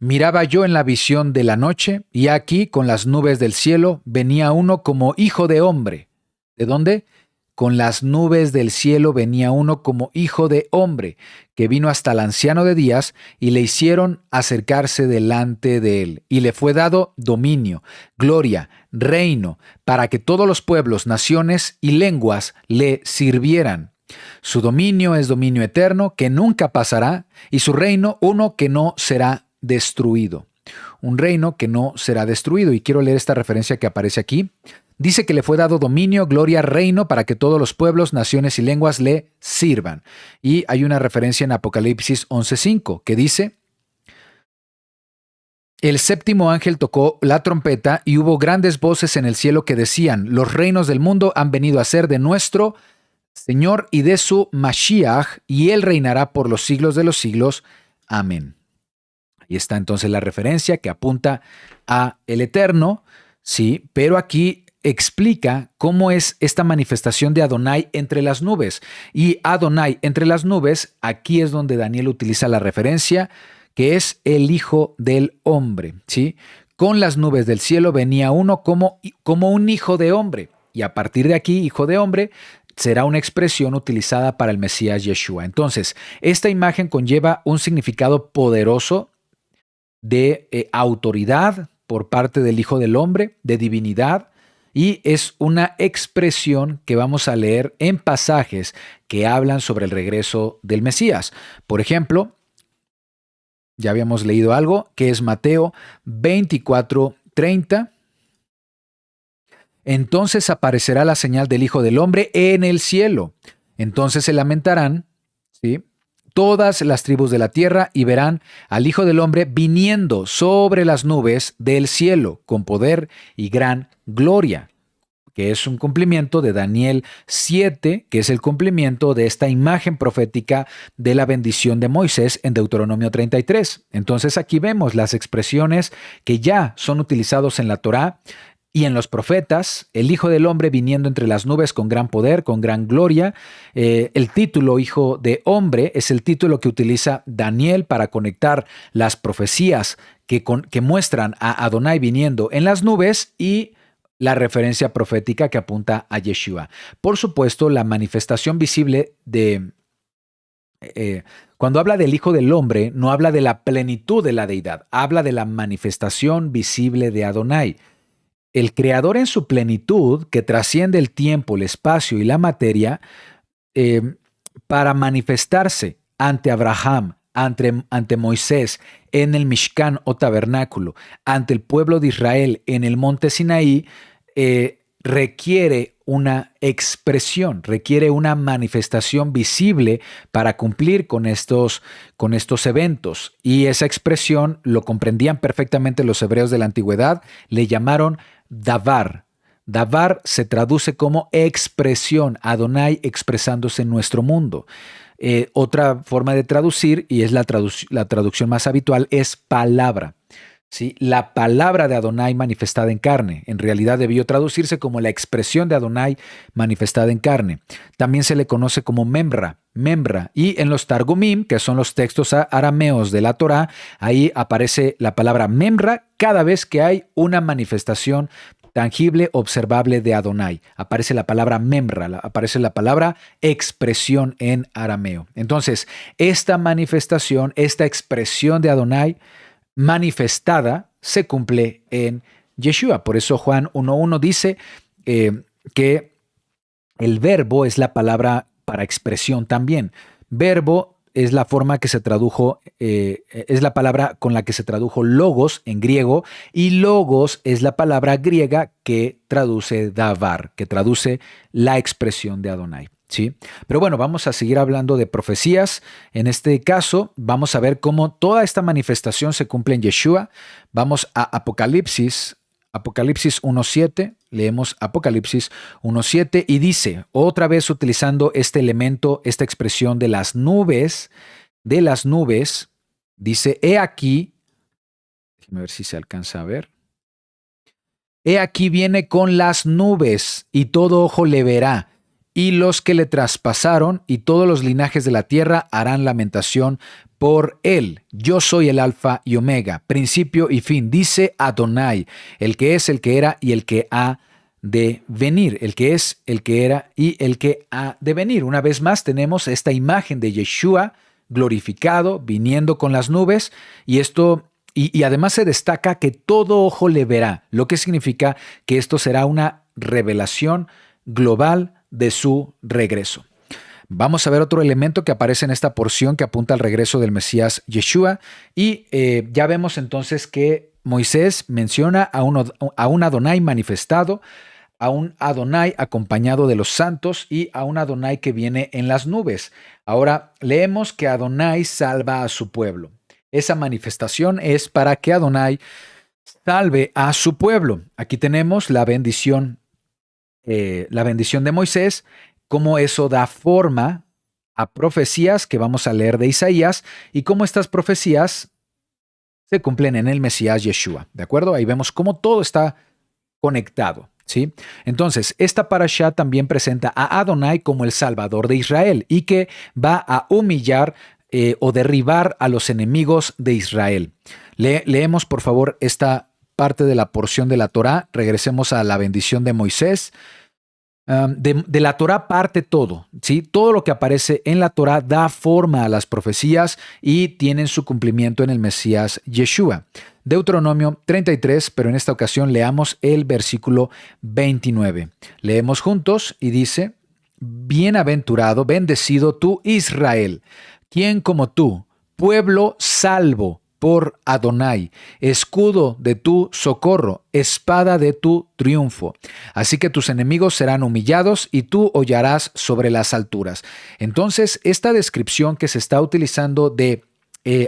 miraba yo en la visión de la noche, y aquí con las nubes del cielo venía uno como hijo de hombre. ¿De dónde? Con las nubes del cielo venía uno como hijo de hombre, que vino hasta el anciano de días, y le hicieron acercarse delante de él. Y le fue dado dominio, gloria, reino, para que todos los pueblos, naciones y lenguas le sirvieran. Su dominio es dominio eterno, que nunca pasará, y su reino uno que no será destruido. Un reino que no será destruido. Y quiero leer esta referencia que aparece aquí. Dice que le fue dado dominio, gloria, reino, para que todos los pueblos, naciones y lenguas le sirvan. Y hay una referencia en Apocalipsis 11:5 que dice, el séptimo ángel tocó la trompeta y hubo grandes voces en el cielo que decían, los reinos del mundo han venido a ser de nuestro Señor y de su Mashiach, y él reinará por los siglos de los siglos. Amén. Ahí está entonces la referencia que apunta a el Eterno, sí, pero aquí explica cómo es esta manifestación de Adonai entre las nubes. Y Adonai entre las nubes, aquí es donde Daniel utiliza la referencia, que es el Hijo del Hombre, ¿sí? Con las nubes del cielo venía uno como un hijo de hombre. Y a partir de aquí, hijo de hombre, será una expresión utilizada para el Mesías Yeshua. Entonces, esta imagen conlleva un significado poderoso de autoridad por parte del Hijo del Hombre, de divinidad, y es una expresión que vamos a leer en pasajes que hablan sobre el regreso del Mesías. Por ejemplo, ya habíamos leído algo, que es Mateo 24:30. Entonces aparecerá la señal del Hijo del Hombre en el cielo. Entonces se lamentarán, ¿sí?, todas las tribus de la tierra y verán al Hijo del Hombre viniendo sobre las nubes del cielo con poder y gran gloria, que es un cumplimiento de Daniel 7, que es el cumplimiento de esta imagen profética de la bendición de Moisés en Deuteronomio 33. Entonces aquí vemos las expresiones que ya son utilizados en la Torá y en los profetas, el Hijo del Hombre viniendo entre las nubes con gran poder, con gran gloria. El título Hijo de Hombre es el título que utiliza Daniel para conectar las profecías que muestran a Adonai viniendo en las nubes y la referencia profética que apunta a Yeshua. Por supuesto, la manifestación visible de Cuando habla del Hijo del Hombre, no habla de la plenitud de la deidad, habla de la manifestación visible de Adonai. El Creador en su plenitud, que trasciende el tiempo, el espacio y la materia, para manifestarse ante Abraham, ante Moisés, en el Mishkan o tabernáculo, ante el pueblo de Israel en el monte Sinaí, requiere una expresión, requiere una manifestación visible para cumplir con estos eventos. Y esa expresión lo comprendían perfectamente los hebreos de la antigüedad, le llamaron davar. Davar se traduce como expresión, Adonai expresándose en nuestro mundo. Otra forma de traducir, y es la traducción más habitual, es palabra. ¿Sí? La palabra de Adonai manifestada en carne. En realidad debió traducirse como la expresión de Adonai manifestada en carne. También se le conoce como memra. Y en los Targumim, que son los textos arameos de la Torá, ahí aparece la palabra memra cada vez que hay una manifestación tangible, observable de Adonai. Aparece la palabra memra, aparece la palabra expresión en arameo. Entonces, esta manifestación, esta expresión de Adonai manifestada se cumple en Yeshua. Por eso Juan 1.1 dice que el verbo es la palabra para expresión también. Verbo es la forma que se tradujo, es la palabra con la que se tradujo logos en griego, y logos es la palabra griega que traduce davar, que traduce la expresión de Adonai. ¿Sí? Pero bueno, vamos a seguir hablando de profecías. En este caso, vamos a ver cómo toda esta manifestación se cumple en Yeshua. Vamos a Apocalipsis 1.7, leemos Apocalipsis 1.7 y dice, otra vez utilizando este elemento, esta expresión de las nubes, dice, he aquí, déjame ver si se alcanza a ver, he aquí viene con las nubes y todo ojo le verá. Y los que le traspasaron y todos los linajes de la tierra harán lamentación por él. Yo soy el Alfa y Omega, principio y fin, dice Adonai, el que es, el que era y el que ha de venir. El que es, el que era y el que ha de venir. Una vez más tenemos esta imagen de Yeshua glorificado, viniendo con las nubes, y esto... Y además se destaca que todo ojo le verá, lo que significa que esto será una revelación global de su regreso. Vamos a ver otro elemento que aparece en esta porción que apunta al regreso del Mesías Yeshua, y ya vemos entonces que Moisés menciona a un Adonai manifestado, a un Adonai acompañado de los santos y a un Adonai que viene en las nubes. Ahora leemos que Adonai salva a su pueblo. Esa manifestación es para que Adonai salve a su pueblo. Aquí tenemos la bendición de Moisés, cómo eso da forma a profecías que vamos a leer de Isaías y cómo estas profecías se cumplen en el Mesías Yeshua. ¿De acuerdo? Ahí vemos cómo todo está conectado. ¿Sí? Entonces, esta parashá también presenta a Adonai como el Salvador de Israel y que va a humillar o derribar a los enemigos de Israel. Leemos, por favor, esta parte de la porción de la Torá. Regresemos a la bendición de Moisés. De la Torá parte todo, ¿sí? Todo lo que aparece en la Torá da forma a las profecías y tienen su cumplimiento en el Mesías Yeshua. Deuteronomio 33, pero en esta ocasión leamos el versículo 29. Leemos juntos y dice, bienaventurado, bendecido tú Israel, quien como tú, pueblo salvo por Adonai, escudo de tu socorro, espada de tu triunfo. Así que tus enemigos serán humillados y tú hollarás sobre las alturas. Entonces, esta descripción que se está utilizando de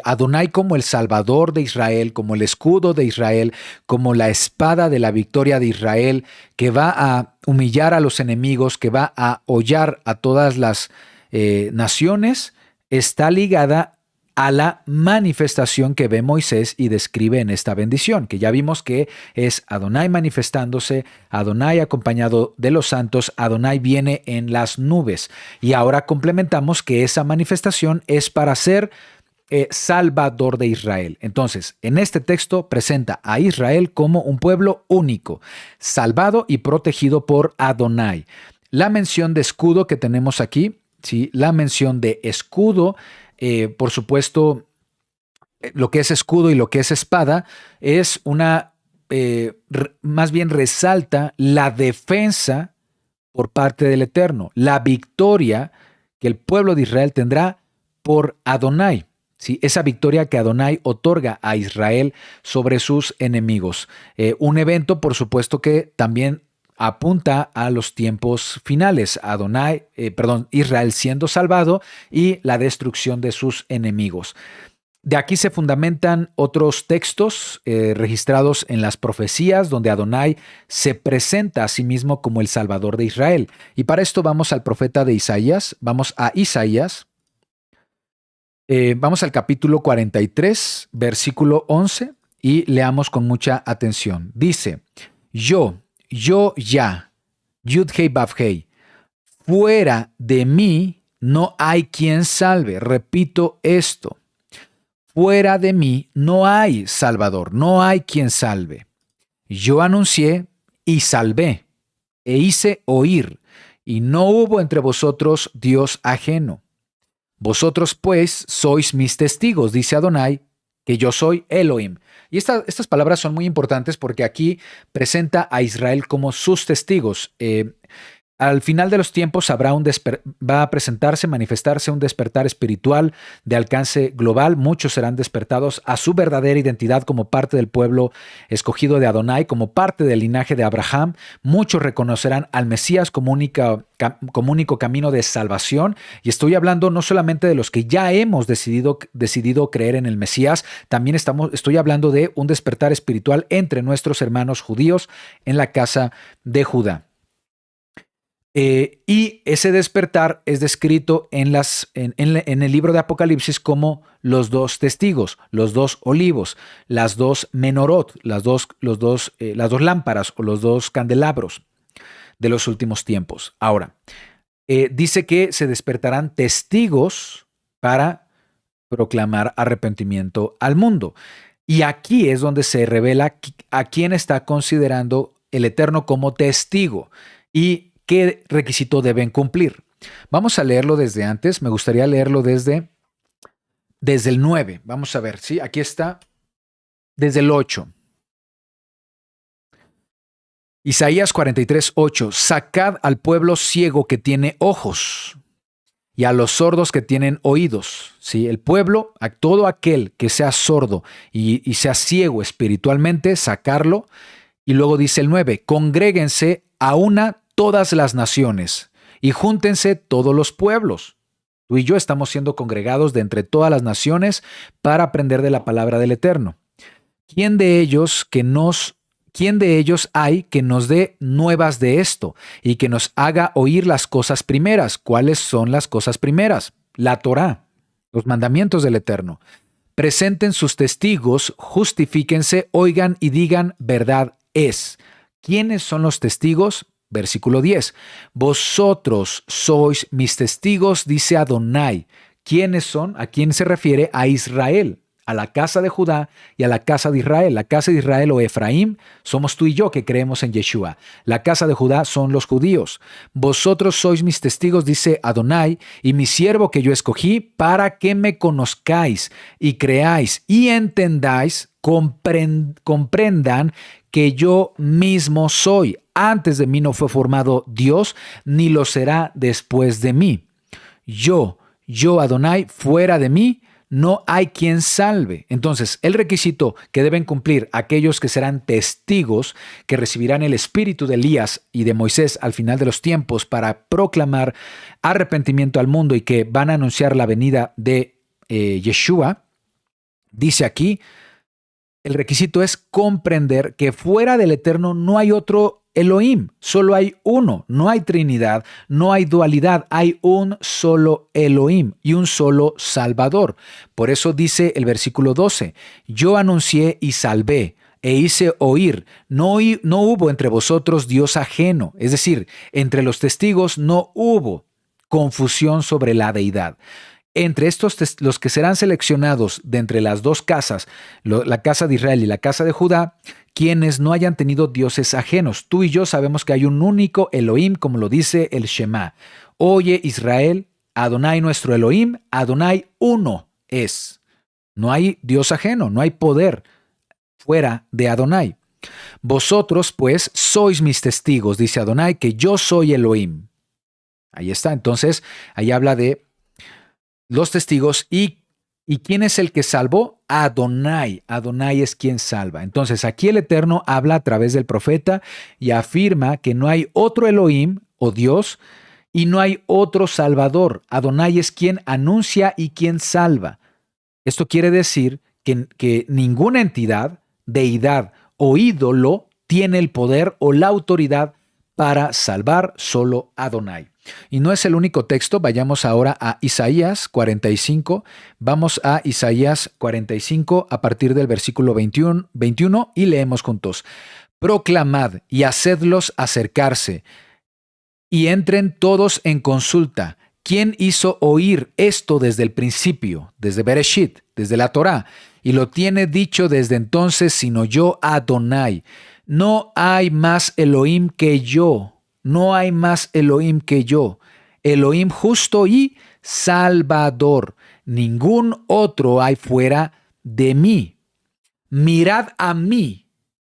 Adonai como el Salvador de Israel, como el escudo de Israel, como la espada de la victoria de Israel, que va a humillar a los enemigos, que va a hollar a todas las naciones, está ligada a la manifestación que ve Moisés y describe en esta bendición, que ya vimos que es Adonai manifestándose, Adonai acompañado de los santos, Adonai viene en las nubes. Y ahora complementamos que esa manifestación es para ser Salvador de Israel. Entonces, en este texto presenta a Israel como un pueblo único, salvado y protegido por Adonai. La mención de escudo que tenemos aquí ¿sí? La mención de escudo, por supuesto, lo que es escudo y lo que es espada, es más bien resalta la defensa por parte del Eterno, la victoria que el pueblo de Israel tendrá por Adonai. ¿Sí? Esa victoria que Adonai otorga a Israel sobre sus enemigos. Un evento, por supuesto, que también apunta a los tiempos finales. Israel siendo salvado y la destrucción de sus enemigos. De aquí se fundamentan otros textos registrados en las profecías donde Adonai se presenta a sí mismo como el Salvador de Israel. Y para esto vamos al profeta de Isaías, vamos a Isaías, vamos al capítulo 43, versículo 11 y leamos con mucha atención. Dice, yo ya, Yud-Hei Vav-Hei, fuera de mí no hay quien salve. Repito esto. Fuera de mí no hay Salvador, no hay quien salve. Yo anuncié y salvé, e hice oír, y no hubo entre vosotros Dios ajeno. Vosotros pues sois mis testigos, dice Adonai, que yo soy Elohim. Y estas palabras son muy importantes porque aquí presenta a Israel como sus testigos. Al final de los tiempos va a manifestarse un despertar espiritual de alcance global. Muchos serán despertados a su verdadera identidad como parte del pueblo escogido de Adonai, como parte del linaje de Abraham. Muchos reconocerán al Mesías como único camino de salvación. Y estoy hablando no solamente de los que ya hemos decidido creer en el Mesías, también estoy hablando de un despertar espiritual entre nuestros hermanos judíos en la casa de Judá. Y ese despertar es descrito en el libro de Apocalipsis como los dos testigos, los dos olivos, las dos menorot, las dos lámparas o los dos candelabros de los últimos tiempos. Ahora, dice que se despertarán testigos para proclamar arrepentimiento al mundo. Y aquí es donde se revela a quién está considerando el Eterno como testigo y qué requisito deben cumplir. Vamos a leerlo desde antes. Me gustaría leerlo desde el 9. Vamos a ver, ¿sí? Aquí está, desde el 8. Isaías 43, 8. Sacad al pueblo ciego que tiene ojos y a los sordos que tienen oídos. ¿Sí? El pueblo, a todo aquel que sea sordo y sea ciego espiritualmente, sacarlo. Y luego dice el 9. Congréguense a una todas las naciones, y júntense todos los pueblos. Tú y yo estamos siendo congregados de entre todas las naciones para aprender de la palabra del Eterno. ¿Quién de ellos hay que nos dé nuevas de esto y que nos haga oír las cosas primeras? ¿Cuáles son las cosas primeras? La Torá, los mandamientos del Eterno. Presenten sus testigos, justifíquense, oigan y digan verdad es. ¿Quiénes son los testigos? Versículo 10. Vosotros sois mis testigos, dice Adonai. ¿Quiénes son? ¿A quién se refiere? A Israel, a la casa de Judá y a la casa de Israel. La casa de Israel o Efraín somos tú y yo que creemos en Yeshua. La casa de Judá son los judíos. Vosotros sois mis testigos, dice Adonai, y mi siervo que yo escogí, para que me conozcáis y creáis y entendáis, comprendan que yo mismo soy. Antes de mí no fue formado Dios, ni lo será después de mí. Yo, Adonai, fuera de mí no hay quien salve. Entonces, el requisito que deben cumplir aquellos que serán testigos, que recibirán el espíritu de Elías y de Moisés al final de los tiempos para proclamar arrepentimiento al mundo y que van a anunciar la venida de Yeshua, dice aquí, el requisito es comprender que fuera del Eterno no hay otro Elohim, solo hay uno, no hay Trinidad, no hay dualidad, hay un solo Elohim y un solo Salvador. Por eso dice el versículo 12, yo anuncié y salvé e hice oír, no hubo entre vosotros Dios ajeno, es decir, entre los testigos no hubo confusión sobre la deidad. Entre estos, los que serán seleccionados de entre las dos casas, la casa de Israel y la casa de Judá, quienes no hayan tenido dioses ajenos. Tú y yo sabemos que hay un único Elohim, como lo dice el Shema. Oye Israel, Adonai nuestro Elohim, Adonai uno es. No hay Dios ajeno, no hay poder fuera de Adonai. Vosotros, pues, sois mis testigos, dice Adonai, que yo soy Elohim. Ahí está. Entonces, ahí habla de los testigos y ¿quién es el que salvó? Adonai. Adonai es quien salva. Entonces, aquí el Eterno habla a través del profeta y afirma que no hay otro Elohim o Dios y no hay otro Salvador. Adonai es quien anuncia y quien salva. Esto quiere decir que ninguna entidad, deidad o ídolo tiene el poder o la autoridad para salvar, solo Adonai. Y no es el único texto, vayamos ahora a Isaías 45, vamos a Isaías 45 a partir del versículo 21 y leemos juntos. Proclamad y hacedlos acercarse y entren todos en consulta. ¿Quién hizo oír esto desde el principio, desde Bereshit, desde la Torá? Y lo tiene dicho desde entonces, sino yo, Adonai. No hay más Elohim que yo. No hay más Elohim que yo. Elohim justo y salvador. Ningún otro hay fuera de mí. Mirad a mí,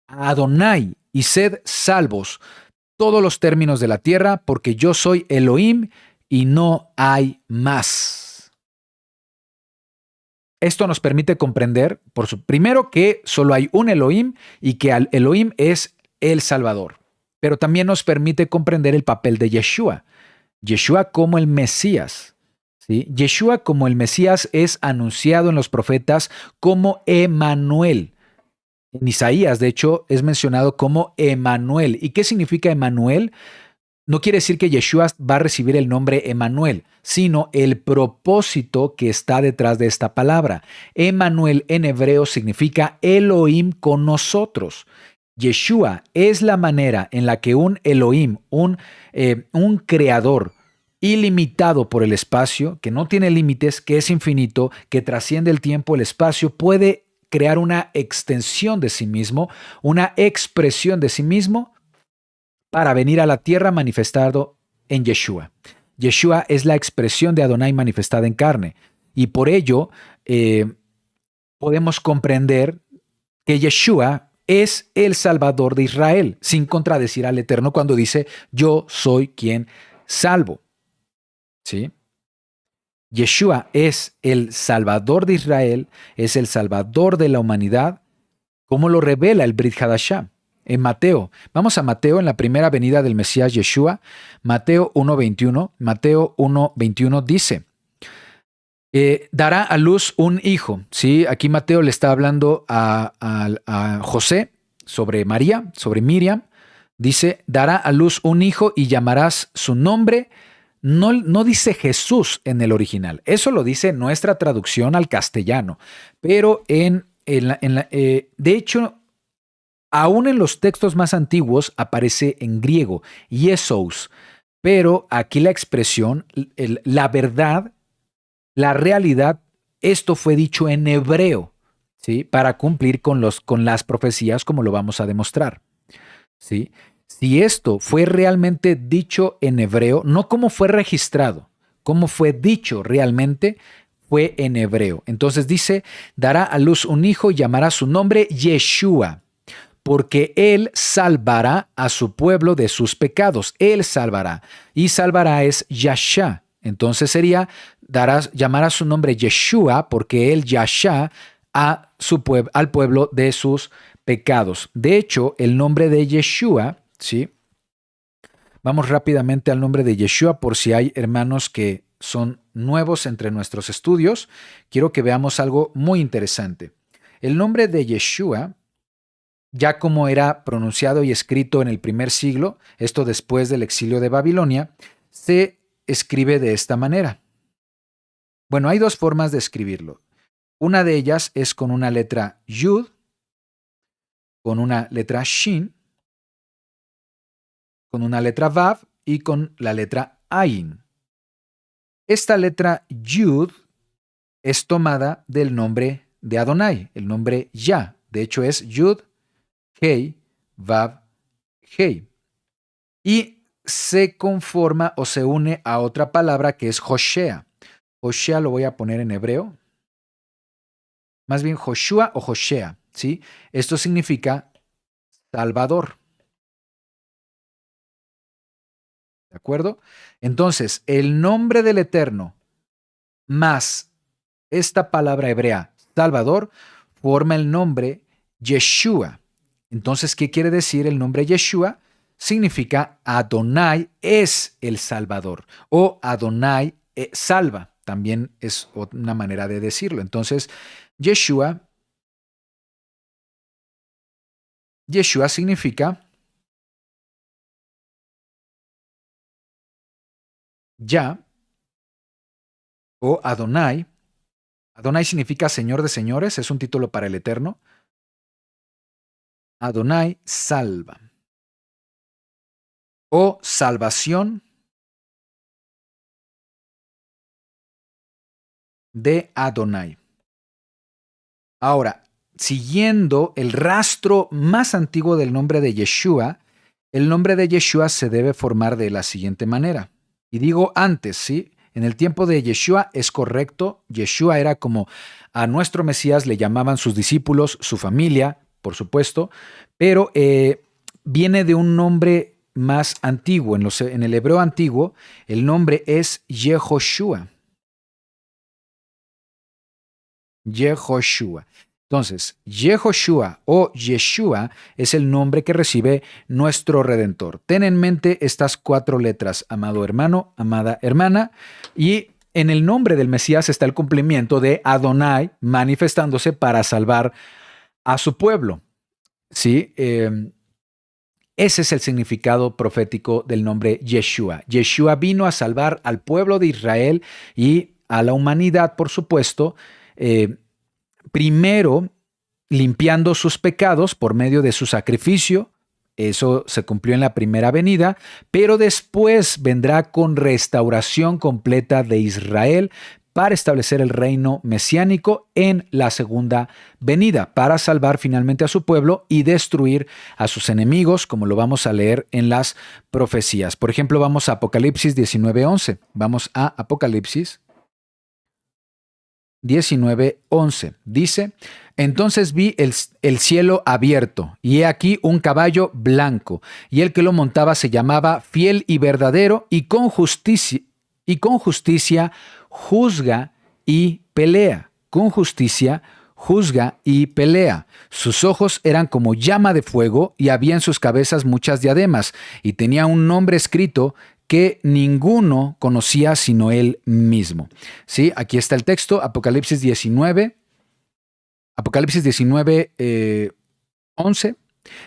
a Adonai, y sed salvos todos los términos de la tierra, porque yo soy Elohim y no hay más. Esto nos permite comprender, primero, que solo hay un Elohim y que el Elohim es el Salvador. Pero también nos permite comprender el papel de Yeshua. Yeshua como el Mesías. ¿Sí? Yeshua como el Mesías es anunciado en los profetas como Emanuel. En Isaías, de hecho, es mencionado como Emanuel. ¿Y qué significa Emanuel? No quiere decir que Yeshua va a recibir el nombre Emanuel, sino el propósito que está detrás de esta palabra. Emanuel en hebreo significa Elohim con nosotros. Yeshua es la manera en la que un Elohim, un creador ilimitado por el espacio, que no tiene límites, que es infinito, que trasciende el tiempo, el espacio, puede crear una extensión de sí mismo, una expresión de sí mismo para venir a la tierra manifestado en Yeshua. Yeshua es la expresión de Adonai manifestada en carne. Y por ello podemos comprender que Yeshua es el Salvador de Israel, sin contradecir al Eterno cuando dice, yo soy quien salvo. ¿Sí? Yeshua es el Salvador de Israel, es el Salvador de la humanidad, como lo revela el Brit Hadashah. En Mateo, vamos a Mateo en la primera venida del Mesías Yeshua, Mateo 1.21. Mateo 1.21 dice, dará a luz un hijo. ¿Sí? Aquí Mateo le está hablando a José sobre María, sobre Miriam. Dice, dará a luz un hijo y llamarás su nombre. No dice Jesús en el original. Eso lo dice nuestra traducción al castellano. Pero de hecho, aún en los textos más antiguos aparece en griego, Iesos. Pero aquí la expresión, la verdad, la realidad, esto fue dicho en hebreo, ¿sí? Para cumplir con las profecías, como lo vamos a demostrar, ¿sí? Si esto fue realmente dicho en hebreo, no como fue registrado, como fue dicho realmente, fue en hebreo. Entonces dice, dará a luz un hijo y llamará su nombre Yeshua, porque él salvará a su pueblo de sus pecados. Él salvará. Y salvará es Yashá. Entonces sería, llamará su nombre Yeshua, porque él Yashá al pueblo de sus pecados. De hecho, el nombre de Yeshua, ¿sí? Vamos rápidamente al nombre de Yeshua por si hay hermanos que son nuevos entre nuestros estudios. Quiero que veamos algo muy interesante. El nombre de Yeshua, ya como era pronunciado y escrito en el primer siglo, esto después del exilio de Babilonia, se escribe de esta manera. Bueno, hay dos formas de escribirlo. Una de ellas es con una letra Yud, con una letra Shin, con una letra Vav y con la letra Ayin. Esta letra Yud es tomada del nombre de Adonai, el nombre Yah. De hecho es Yud, Hei, Vav, Hei. Y se conforma o se une a otra palabra que es Hoshea. Hoshea lo voy a poner en hebreo. Más bien Joshua o Hoshea, ¿sí? Esto significa Salvador. ¿De acuerdo? Entonces, el nombre del Eterno más esta palabra hebrea, Salvador, forma el nombre Yeshua. Entonces, ¿qué quiere decir el nombre Yeshua? Significa Adonai es el Salvador o Adonai salva. También es una manera de decirlo. Entonces, Yeshua significa ya o Adonai. Adonai significa Señor de señores, es un título para el Eterno. Adonai salva o salvación de Adonai. Ahora, siguiendo el rastro más antiguo del nombre de Yeshua, el nombre de Yeshua se debe formar de la siguiente manera. Y digo antes, ¿sí? En el tiempo de Yeshua es correcto. Yeshua era como a nuestro Mesías le llamaban sus discípulos, su familia, por supuesto, pero viene de un nombre más antiguo. En el hebreo antiguo, el nombre es Yehoshua. Yehoshua. Entonces, Yehoshua o Yeshua es el nombre que recibe nuestro Redentor. Ten en mente estas 4 letras, amado hermano, amada hermana, y en el nombre del Mesías está el cumplimiento de Adonai manifestándose para salvar a su pueblo. ¿Sí? Ese es el significado profético del nombre Yeshua. Yeshua vino a salvar al pueblo de Israel y a la humanidad, por supuesto, primero limpiando sus pecados por medio de su sacrificio. Eso se cumplió en la primera venida, pero después vendrá con restauración completa de Israel para establecer el reino mesiánico en la segunda venida, para salvar finalmente a su pueblo y destruir a sus enemigos, como lo vamos a leer en las profecías. Por ejemplo, vamos a Apocalipsis 19:11. Vamos a Apocalipsis 19:11. Dice: entonces vi el cielo abierto, y he aquí un caballo blanco, y el que lo montaba se llamaba Fiel y Verdadero, y con justicia juzga y pelea. Con justicia juzga y pelea. Sus ojos eran como llama de fuego, y había en sus cabezas muchas diademas, y tenía un nombre escrito que ninguno conocía sino él mismo. ¿Sí? Aquí está el texto, Apocalipsis 19, 11.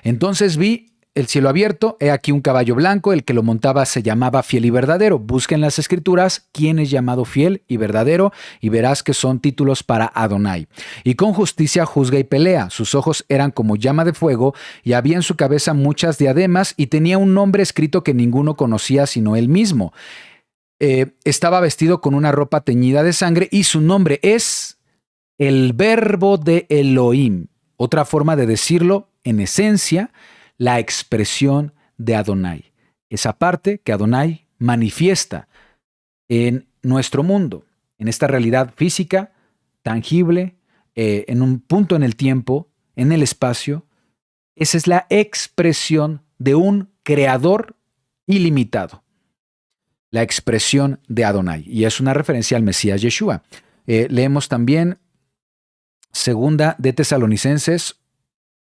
Entonces vi el cielo abierto, he aquí un caballo blanco, el que lo montaba se llamaba Fiel y Verdadero. Busca en las Escrituras quién es llamado Fiel y Verdadero y verás que son títulos para Adonai. Y con justicia juzga y pelea. Sus ojos eran como llama de fuego y había en su cabeza muchas diademas y tenía un nombre escrito que ninguno conocía sino él mismo. Estaba vestido con una ropa teñida de sangre y su nombre es el Verbo de Elohim. Otra forma de decirlo, en esencia, la expresión de Adonai. Esa parte que Adonai manifiesta en nuestro mundo, en esta realidad física, tangible, en un punto en el tiempo, en el espacio. Esa es la expresión de un creador ilimitado. La expresión de Adonai. Y es una referencia al Mesías Yeshua. Leemos también Segunda de Tesalonicenses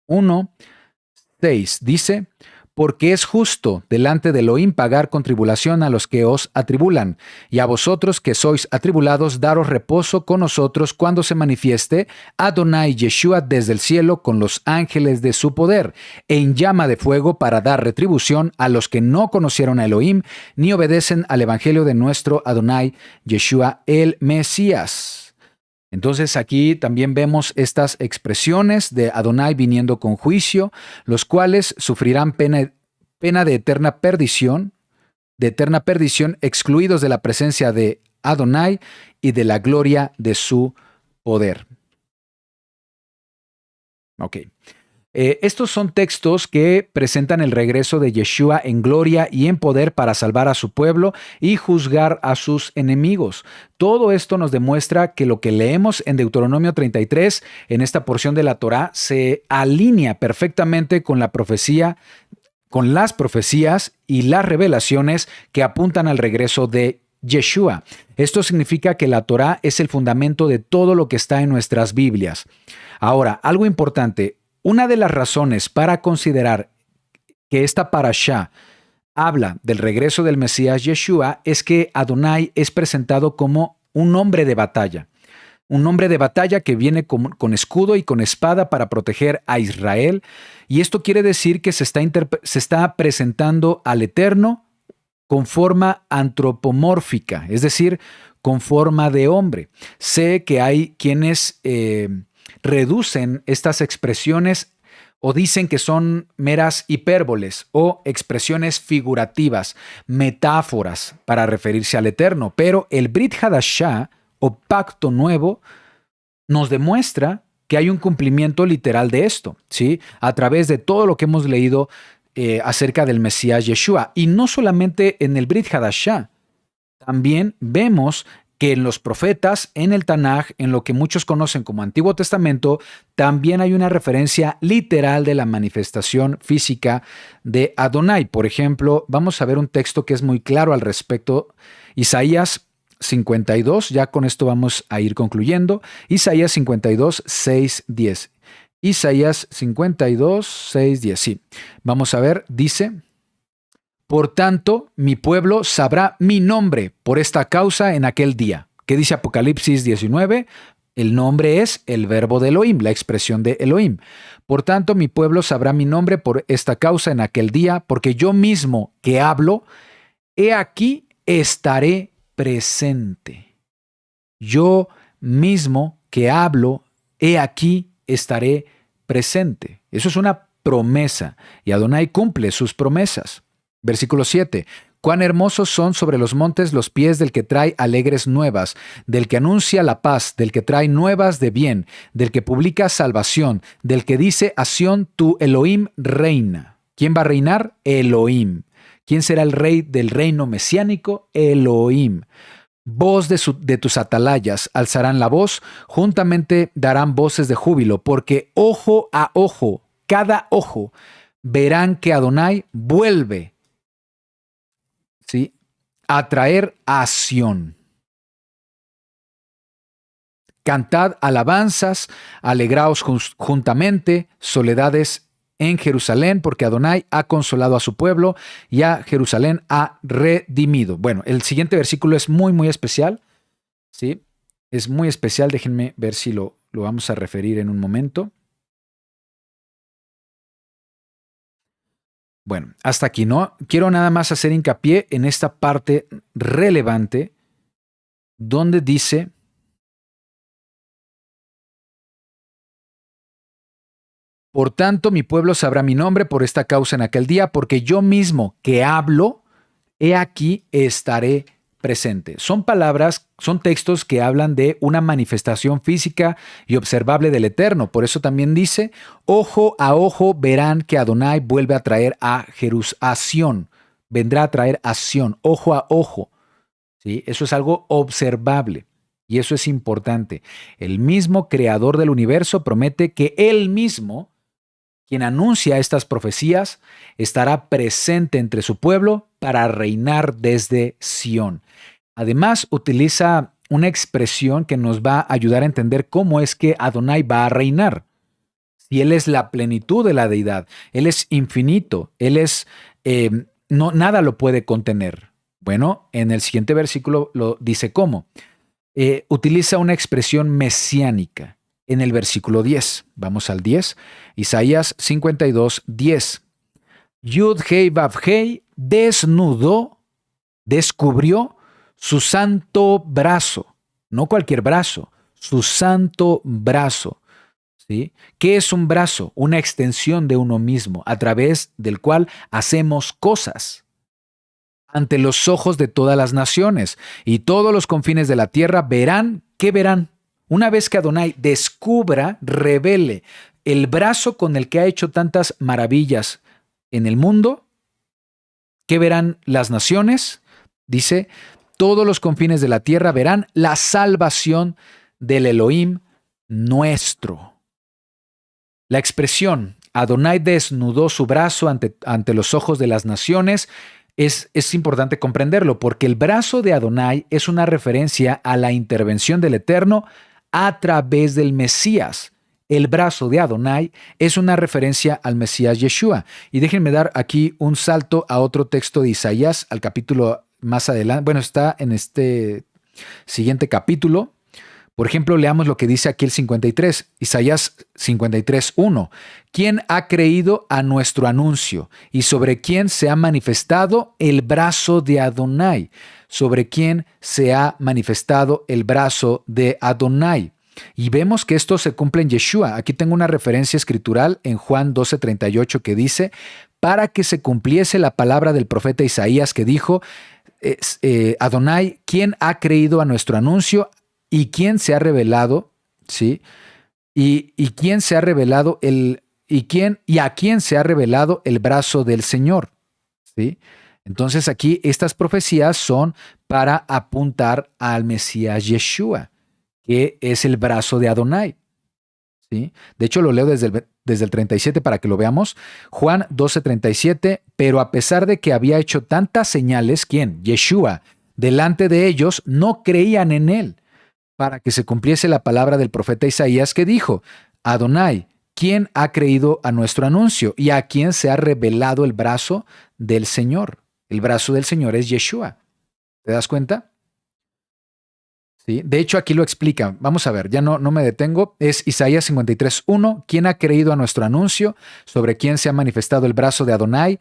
1:6. Dice: porque es justo delante de Elohim pagar con tribulación a los que os atribulan, y a vosotros que sois atribulados daros reposo con nosotros cuando se manifieste Adonai Yeshua desde el cielo con los ángeles de su poder, en llama de fuego para dar retribución a los que no conocieron a Elohim ni obedecen al evangelio de nuestro Adonai Yeshua el Mesías. Entonces aquí también vemos estas expresiones de Adonai viniendo con juicio, los cuales sufrirán pena de eterna perdición, excluidos de la presencia de Adonai y de la gloria de su poder. Ok. Estos son textos que presentan el regreso de Yeshua en gloria y en poder para salvar a su pueblo y juzgar a sus enemigos. Todo esto nos demuestra que lo que leemos en Deuteronomio 33, en esta porción de la Torá, se alinea perfectamente con la profecía, con las profecías y las revelaciones que apuntan al regreso de Yeshua. Esto significa que la Torá es el fundamento de todo lo que está en nuestras Biblias. Ahora, algo importante. Una de las razones para considerar que esta parashá habla del regreso del Mesías Yeshua es que Adonai es presentado como un hombre de batalla. Un hombre de batalla que viene con escudo y con espada para proteger a Israel. Y esto quiere decir que se está presentando al Eterno con forma antropomórfica, es decir, con forma de hombre. Sé que hay quienes reducen estas expresiones o dicen que son meras hipérboles o expresiones figurativas, metáforas para referirse al Eterno, pero el Brit Hadashah o Pacto Nuevo nos demuestra que hay un cumplimiento literal de esto, ¿sí? A través de todo lo que hemos leído acerca del Mesías Yeshua. Y no solamente en el Brit Hadashah, también vemos que en los profetas, en el Tanaj, en lo que muchos conocen como Antiguo Testamento, también hay una referencia literal de la manifestación física de Adonai. Por ejemplo, vamos a ver un texto que es muy claro al respecto. Isaías 52, ya con esto vamos a ir concluyendo. Isaías 52, 6, 10. Isaías 52, 6, 10. Sí, vamos a ver, dice: por tanto, mi pueblo sabrá mi nombre por esta causa en aquel día. ¿Qué dice Apocalipsis 19? El nombre es el verbo de Elohim, la expresión de Elohim. Por tanto, mi pueblo sabrá mi nombre por esta causa en aquel día, porque yo mismo que hablo, he aquí estaré presente. Yo mismo que hablo, he aquí estaré presente. Eso es una promesa y Adonai cumple sus promesas. Versículo 7. Cuán hermosos son sobre los montes los pies del que trae alegres nuevas, del que anuncia la paz, del que trae nuevas de bien, del que publica salvación, del que dice a Sión, tu Elohim reina. ¿Quién va a reinar? Elohim. ¿Quién será el rey del reino mesiánico? Elohim. Voz de tus atalayas alzarán la voz, juntamente darán voces de júbilo, porque ojo a ojo, cada ojo, verán que Adonai vuelve, ¿sí?, a traer a Sión. Cantad alabanzas, alegraos juntamente, soledades en Jerusalén, porque Adonai ha consolado a su pueblo y a Jerusalén ha redimido. Bueno, el siguiente versículo es muy, muy especial, ¿sí? Es muy especial, déjenme ver si lo vamos a referir en un momento. Bueno, hasta aquí, ¿no? Quiero nada más hacer hincapié en esta parte relevante donde dice: por tanto, mi pueblo sabrá mi nombre por esta causa en aquel día, porque yo mismo que hablo, he aquí estaré presente. Son palabras, son textos que hablan de una manifestación física y observable del Eterno. Por eso también dice: ojo a ojo verán que Adonai vuelve a traer a Jerusalén. Vendrá a traer a Sión, ojo a ojo. ¿Sí? Eso es algo observable y eso es importante. El mismo creador del universo promete que él mismo, quien anuncia estas profecías, estará presente entre su pueblo para reinar desde Sión. Además, utiliza una expresión que nos va a ayudar a entender cómo es que Adonai va a reinar. Si Él es la plenitud de la deidad, Él es infinito, Él es, nada lo puede contener. Bueno, en el siguiente versículo lo dice cómo. Utiliza una expresión mesiánica. En el versículo 10, vamos al 10, Isaías 52, 10. Yud Hei Vav Hei descubrió su santo brazo, no cualquier brazo, su santo brazo. ¿Sí? ¿Qué es un brazo? Una extensión de uno mismo, a través del cual hacemos cosas ante los ojos de todas las naciones, y todos los confines de la tierra verán. ¿Qué verán? Una vez que Adonai descubra, revele, el brazo con el que ha hecho tantas maravillas en el mundo. ¿Qué verán las naciones? Dice, todos los confines de la tierra verán la salvación del Elohim nuestro. La expresión Adonai desnudó su brazo ante los ojos de las naciones es importante comprenderlo, porque el brazo de Adonai es una referencia a la intervención del Eterno a través del Mesías. El brazo de Adonai es una referencia al Mesías Yeshua. Y déjenme dar aquí un salto a otro texto de Isaías, al capítulo más adelante. Bueno, está en este siguiente capítulo. Por ejemplo, leamos lo que dice aquí el 53, Isaías 53:1. ¿Quién ha creído a nuestro anuncio? ¿Y sobre quién se ha manifestado el brazo de Adonai? ¿Sobre quién se ha manifestado el brazo de Adonai? Y vemos que esto se cumple en Yeshua. Aquí tengo una referencia escritural en Juan 12:38 que dice, para que se cumpliese la palabra del profeta Isaías que dijo, Adonai, ¿quién ha creído a nuestro anuncio? ¿Y quién se ha revelado? ¿Sí? ¿Y quién se ha revelado y a quién se ha revelado el brazo del Señor? ¿Sí? Entonces aquí estas profecías son para apuntar al Mesías Yeshua, que es el brazo de Adonai. ¿Sí? De hecho, lo leo desde el 37 para que lo veamos. Juan 12:37, pero a pesar de que había hecho tantas señales, ¿quién? Yeshua, delante de ellos, no creían en él, para que se cumpliese la palabra del profeta Isaías que dijo, Adonai, ¿quién ha creído a nuestro anuncio? ¿Y a quién se ha revelado el brazo del Señor? El brazo del Señor es Yeshua. ¿Te das cuenta? ¿Sí? De hecho, aquí lo explica. Vamos a ver, ya no me detengo. Es Isaías 53:1. ¿Quién ha creído a nuestro anuncio? ¿Sobre quién se ha manifestado el brazo de Adonai?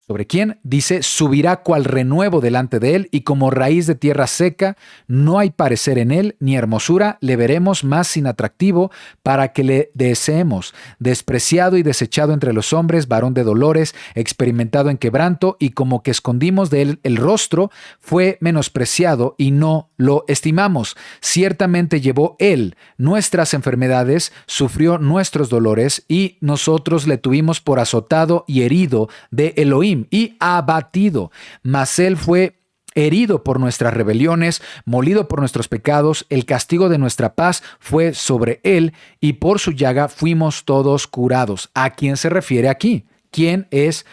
¿Sobre quién? Dice, subirá cual renuevo delante de él y como raíz de tierra seca, no hay parecer en él, ni hermosura, le veremos más sin atractivo para que le deseemos. Despreciado y desechado entre los hombres, varón de dolores, experimentado en quebranto, y como que escondimos de él el rostro, fue menospreciado y no lo estimamos. Ciertamente llevó él nuestras enfermedades, sufrió nuestros dolores, y nosotros le tuvimos por azotado y herido de Elohim y abatido, mas él fue herido por nuestras rebeliones, molido por nuestros pecados, el castigo de nuestra paz fue sobre él, y por su llaga fuimos todos curados. ¿A quién se refiere aquí? ¿Quién es?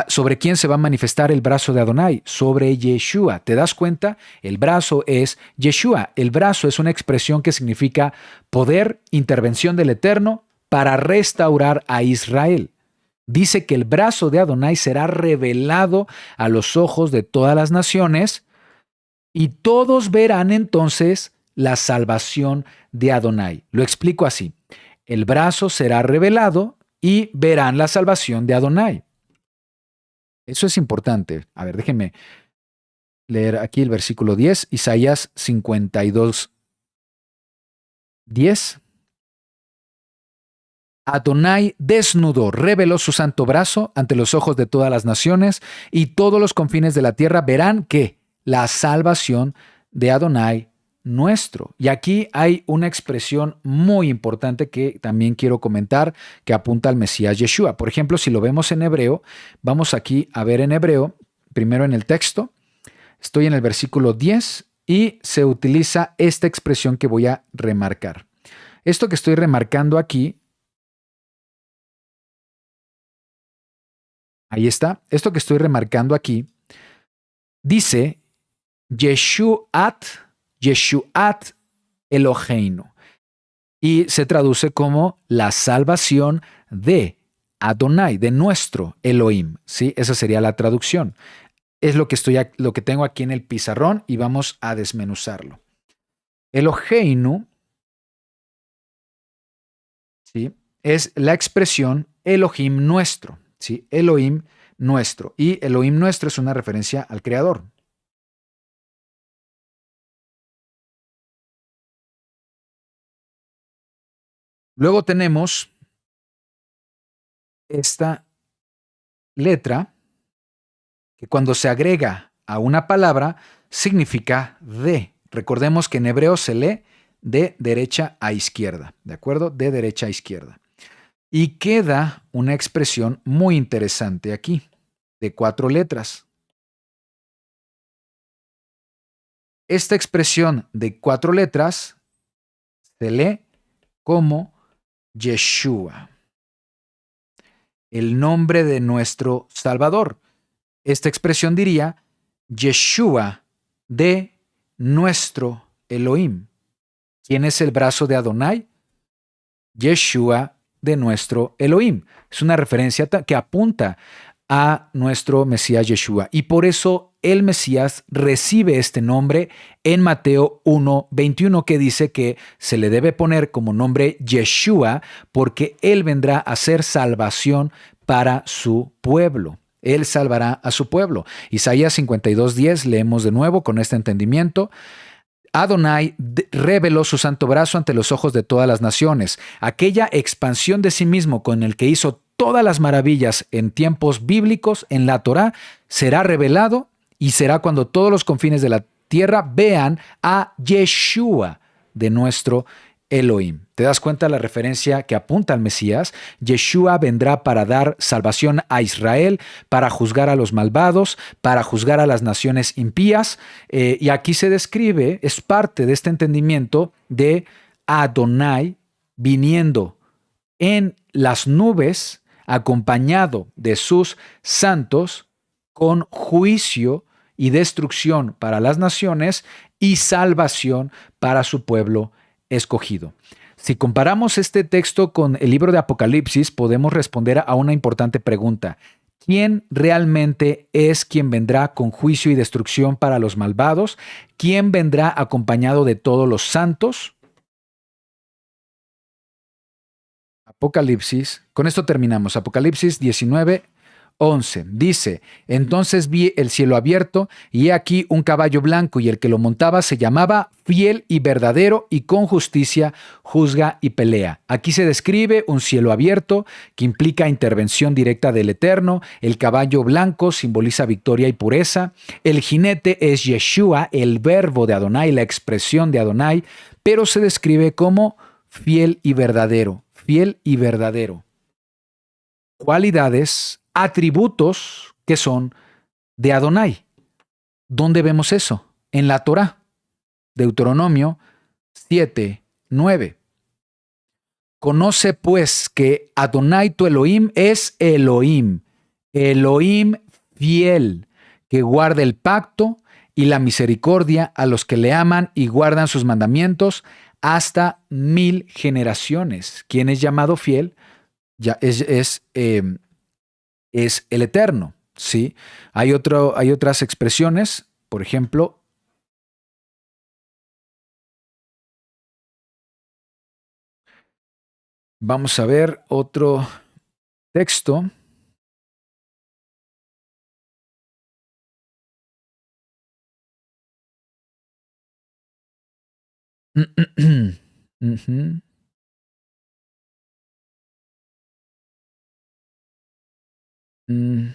¿Sobre quién se va a manifestar el brazo de Adonai? Sobre Yeshua. ¿Te das cuenta? El brazo es Yeshua. El brazo es una expresión que significa poder, intervención del Eterno para restaurar a Israel. Dice que el brazo de Adonai será revelado a los ojos de todas las naciones y todos verán entonces la salvación de Adonai. Lo explico así. El brazo será revelado y verán la salvación de Adonai. Eso es importante. A ver, déjenme leer aquí el versículo 10, Isaías 52:10. Adonai desnudó, reveló su santo brazo ante los ojos de todas las naciones, y todos los confines de la tierra verán que la salvación de Adonai nuestro. Y aquí hay una expresión muy importante que también quiero comentar, que apunta al Mesías Yeshua. Por ejemplo, si lo vemos en hebreo, vamos aquí a ver en hebreo, primero en el texto, estoy en el versículo 10 y se utiliza esta expresión que voy a remarcar. Esto que estoy remarcando aquí, ahí está. Esto que estoy remarcando aquí dice Yeshuat Eloheinu, y se traduce como la salvación de Adonai, de nuestro Elohim. ¿Sí? Esa sería la traducción. Es lo que tengo aquí en el pizarrón y vamos a desmenuzarlo. Eloheinu, ¿sí?, es la expresión Elohim nuestro. ¿Sí? Elohim nuestro. Y Elohim nuestro es una referencia al Creador. Luego tenemos esta letra que cuando se agrega a una palabra significa de. Recordemos que en hebreo se lee de derecha a izquierda, ¿de acuerdo? De derecha a izquierda. Y queda una expresión muy interesante aquí, de 4 letras. Esta expresión de 4 letras se lee como Yeshua, el nombre de nuestro Salvador. Esta expresión diría Yeshua de nuestro Elohim. ¿Quién es el brazo de Adonai? Yeshua de nuestro Elohim. Es una referencia que apunta a nuestro Mesías Yeshua. Y por eso el Mesías recibe este nombre en Mateo 1:21, que dice que se le debe poner como nombre Yeshua porque Él vendrá a hacer salvación para su pueblo. Él salvará a su pueblo. Isaías 52:10 leemos de nuevo con este entendimiento. Adonai reveló su santo brazo ante los ojos de todas las naciones. Aquella expansión de sí mismo con el que hizo todas las maravillas en tiempos bíblicos en la Torá será revelado y será cuando todos los confines de la tierra vean a Yeshua de nuestro Elohim. ¿Te das cuenta de la referencia que apunta al Mesías? Yeshua vendrá para dar salvación a Israel, para juzgar a los malvados, para juzgar a las naciones impías. Y aquí se describe, es parte de este entendimiento de Adonai viniendo en las nubes, acompañado de sus santos, con juicio y destrucción para las naciones y salvación para su pueblo escogido. Si comparamos este texto con el libro de Apocalipsis, podemos responder a una importante pregunta. ¿Quién realmente es quien vendrá con juicio y destrucción para los malvados? ¿Quién vendrá acompañado de todos los santos? Apocalipsis, con esto terminamos. Apocalipsis 19:11 dice: Entonces vi el cielo abierto, y he aquí un caballo blanco, y el que lo montaba se llamaba Fiel y Verdadero, y con justicia juzga y pelea. Aquí se describe un cielo abierto que implica intervención directa del Eterno. El caballo blanco simboliza victoria y pureza. El jinete es Yeshua, el verbo de Adonai, la expresión de Adonai, pero se describe como fiel y verdadero. Fiel y verdadero. Cualidades, atributos que son de Adonai. ¿Dónde vemos eso? En la Torá. Deuteronomio 7:9. Conoce pues que Adonai tu Elohim es Elohim, Elohim fiel, que guarda el pacto y la misericordia a los que le aman y guardan sus mandamientos hasta 1000 generaciones. ¿Quién es llamado fiel? Ya es el Eterno, ¿sí? Hay otras expresiones, por ejemplo, vamos a ver otro texto. Ujú. Mm.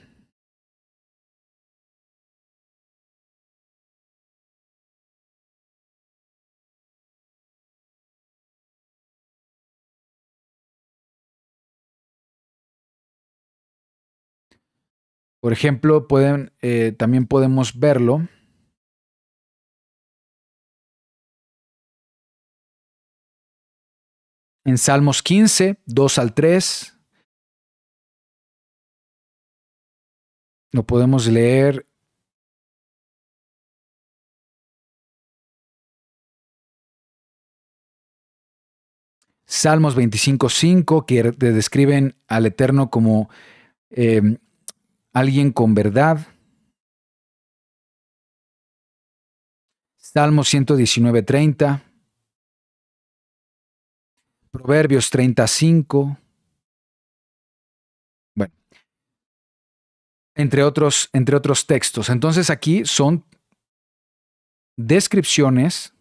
Por ejemplo, también podemos verlo en Salmos 15, 2 al 3. Lo podemos leer Salmos 25:5, que describen al Eterno como alguien con verdad. Salmos 119:30. Proverbios 35. Bueno, entre otros textos. Entonces aquí son descripciones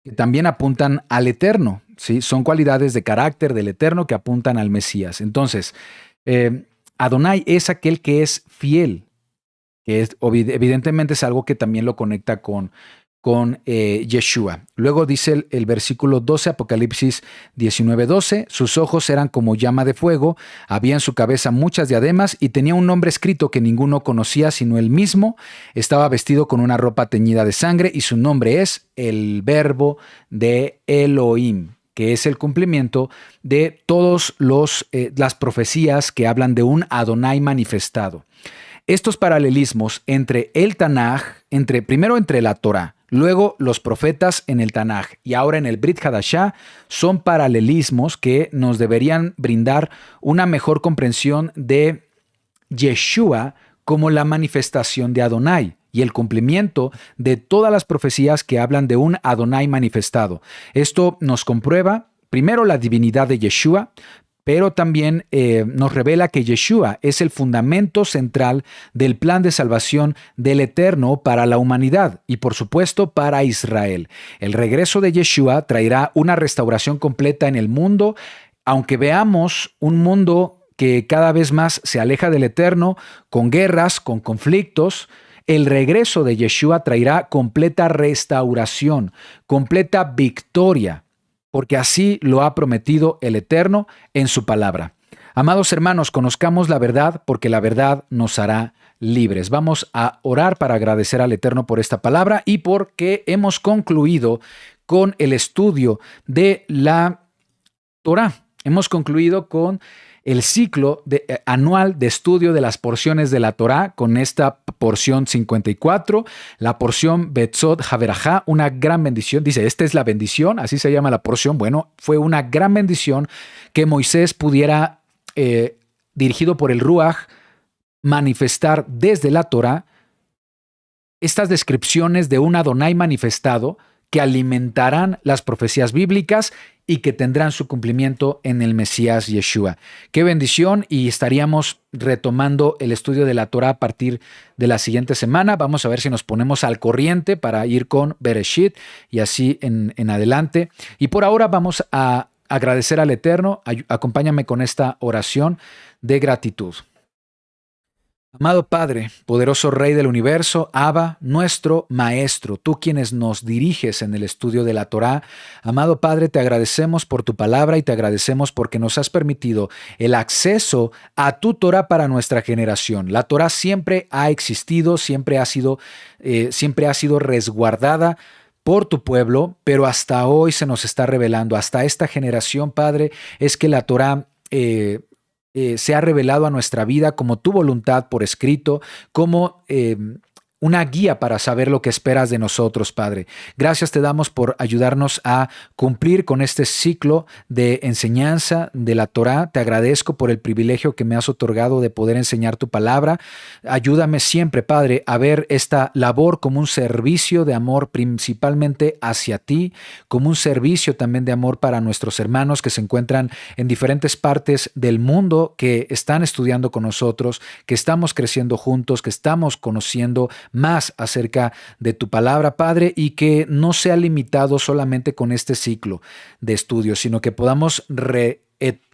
que también apuntan al Eterno, ¿sí? Son cualidades de carácter del Eterno que apuntan al Mesías. Entonces, Adonai es aquel que es fiel, que evidentemente es algo que también lo conecta con con Yeshua. Luego dice el versículo 12, Apocalipsis 19:12, sus ojos eran como llama de fuego, había en su cabeza muchas diademas y tenía un nombre escrito que ninguno conocía sino él mismo. Estaba vestido con una ropa teñida de sangre y su nombre es el Verbo de Elohim, que es el cumplimiento de todas las profecías que hablan de un Adonai manifestado. Estos paralelismos entre el Tanaj, primero entre la Torá, luego los profetas en el Tanaj y ahora en el Brit Hadashah, son paralelismos que nos deberían brindar una mejor comprensión de Yeshua como la manifestación de Adonai y el cumplimiento de todas las profecías que hablan de un Adonai manifestado. Esto nos comprueba primero la divinidad de Yeshua, pero también nos revela que Yeshua es el fundamento central del plan de salvación del Eterno para la humanidad y, por supuesto, para Israel. El regreso de Yeshua traerá una restauración completa en el mundo, aunque veamos un mundo que cada vez más se aleja del Eterno, con guerras, con conflictos. El regreso de Yeshua traerá completa restauración, completa victoria, porque así lo ha prometido el Eterno en su palabra. Amados hermanos, conozcamos la verdad porque la verdad nos hará libres. Vamos a orar para agradecer al Eterno por esta palabra y porque hemos concluido con el estudio de la Torá. Hemos concluido con el ciclo anual de estudio de las porciones de la Torá, con esta porción 54, la porción Betzot Haverajá, una gran bendición. Dice, esta es la bendición, así se llama la porción. Bueno, fue una gran bendición que Moisés pudiera, dirigido por el Ruach, manifestar desde la Torá estas descripciones de un Adonai manifestado que alimentarán las profecías bíblicas y que tendrán su cumplimiento en el Mesías Yeshua. Qué bendición, y estaríamos retomando el estudio de la Torá a partir de la siguiente semana. Vamos a ver si nos ponemos al corriente para ir con Bereshit y así en adelante. Y por ahora vamos a agradecer al Eterno. Acompáñame con esta oración de gratitud. Amado Padre, poderoso Rey del universo, Abba, nuestro Maestro, tú quienes nos diriges en el estudio de la Torá. Amado Padre, te agradecemos por tu palabra y te agradecemos porque nos has permitido el acceso a tu Torá para nuestra generación. La Torá siempre ha existido, siempre ha sido resguardada por tu pueblo, pero hasta hoy se nos está revelando, hasta esta generación, Padre, es que la Torá se ha revelado a nuestra vida como tu voluntad por escrito, como una guía para saber lo que esperas de nosotros, Padre. Gracias te damos por ayudarnos a cumplir con este ciclo de enseñanza de la Torá. Te agradezco por el privilegio que me has otorgado de poder enseñar tu palabra. Ayúdame siempre, Padre, a ver esta labor como un servicio de amor principalmente hacia ti, como un servicio también de amor para nuestros hermanos que se encuentran en diferentes partes del mundo, que están estudiando con nosotros, que estamos creciendo juntos, que estamos conociendo más acerca de tu palabra, Padre, y que no sea limitado solamente con este ciclo de estudios, sino que podamos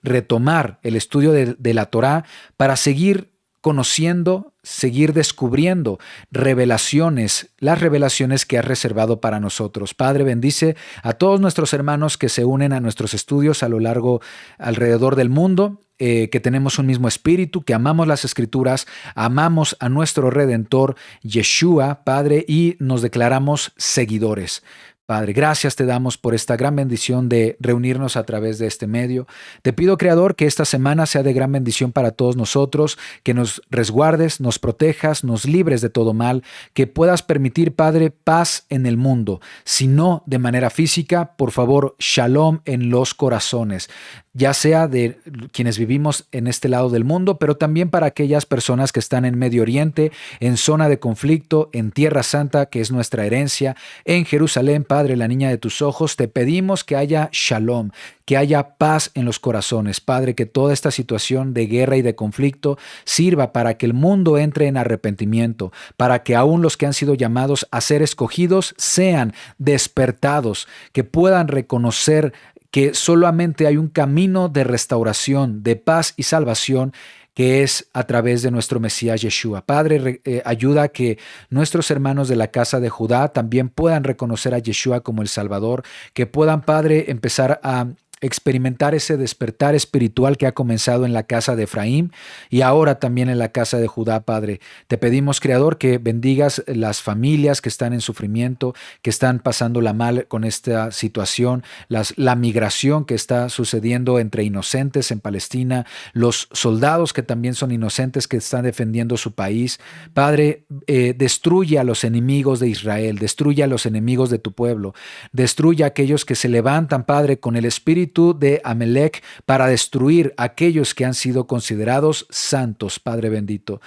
retomar el estudio de la Torá para seguir conociendo, seguir descubriendo las revelaciones que has reservado para nosotros. Padre, bendice a todos nuestros hermanos que se unen a nuestros estudios alrededor del mundo, que tenemos un mismo espíritu, que amamos las Escrituras, amamos a nuestro Redentor, Yeshua, Padre, y nos declaramos seguidores. Padre, gracias te damos por esta gran bendición de reunirnos a través de este medio. Te pido, Creador, que esta semana sea de gran bendición para todos nosotros, que nos resguardes, nos protejas, nos libres de todo mal, que puedas permitir, Padre, paz en el mundo. Si no de manera física, por favor, shalom en los corazones, ya sea de quienes vivimos en este lado del mundo, pero también para aquellas personas que están en Medio Oriente, en zona de conflicto, en Tierra Santa, que es nuestra herencia, en Jerusalén, Padre, la niña de tus ojos. Te pedimos que haya shalom, que haya paz en los corazones. Padre, que toda esta situación de guerra y de conflicto sirva para que el mundo entre en arrepentimiento, para que aún los que han sido llamados a ser escogidos sean despertados, que puedan reconocer que solamente hay un camino de restauración, de paz y salvación que es a través de nuestro Mesías Yeshua. Padre, ayuda a que nuestros hermanos de la casa de Judá también puedan reconocer a Yeshua como el Salvador, que puedan, Padre, empezar a experimentar ese despertar espiritual que ha comenzado en la casa de Efraín y ahora también en la casa de Judá, Padre. Te pedimos, Creador, que bendigas las familias que están en sufrimiento, que están pasándola mal con esta situación, la migración que está sucediendo entre inocentes en Palestina, los soldados que también son inocentes que están defendiendo su país. Padre, destruye a los enemigos de Israel, destruye a los enemigos de tu pueblo, destruye a aquellos que se levantan, Padre, con el espíritu de Amelec para destruir a aquellos que han sido considerados santos, Padre bendito.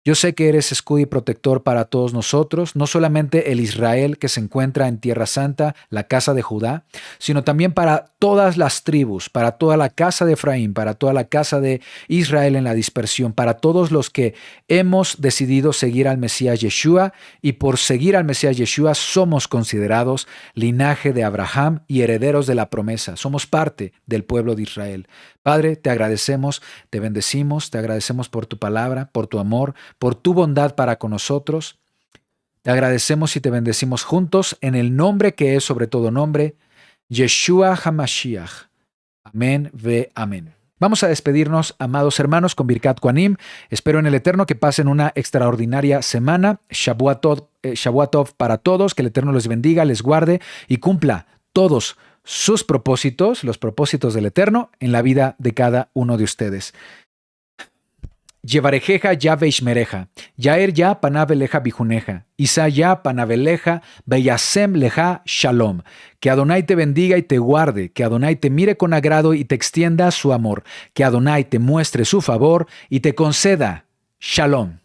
Yo sé que eres escudo y protector para todos nosotros, no solamente el Israel que se encuentra en Tierra Santa, la casa de Judá, sino también para todas las tribus, para toda la casa de Efraín, para toda la casa de Israel en la dispersión, para todos los que hemos decidido seguir al Mesías Yeshua y por seguir al Mesías Yeshua somos considerados linaje de Abraham y herederos de la promesa. Somos parte del pueblo de Israel. Padre, te agradecemos, te bendecimos, te agradecemos por tu palabra, por tu amor, por tu bondad para con nosotros. Te agradecemos y te bendecimos juntos en el nombre que es sobre todo nombre, Yeshua HaMashiach. Amén ve amén. Vamos a despedirnos, amados hermanos, con Birkat Kohanim. Espero en el Eterno que pasen una extraordinaria semana. Shavua Tov para todos, que el Eterno les bendiga, les guarde y cumpla todos sus propósitos, los propósitos del Eterno, en la vida de cada uno de ustedes. Yevarejeja ya veishmereja, yaer ya panaveleja bijuneja, isa ya panaveleja beyasem leja shalom. Que Adonai te bendiga y te guarde, que Adonai te mire con agrado y te extienda su amor, que Adonai te muestre su favor y te conceda shalom.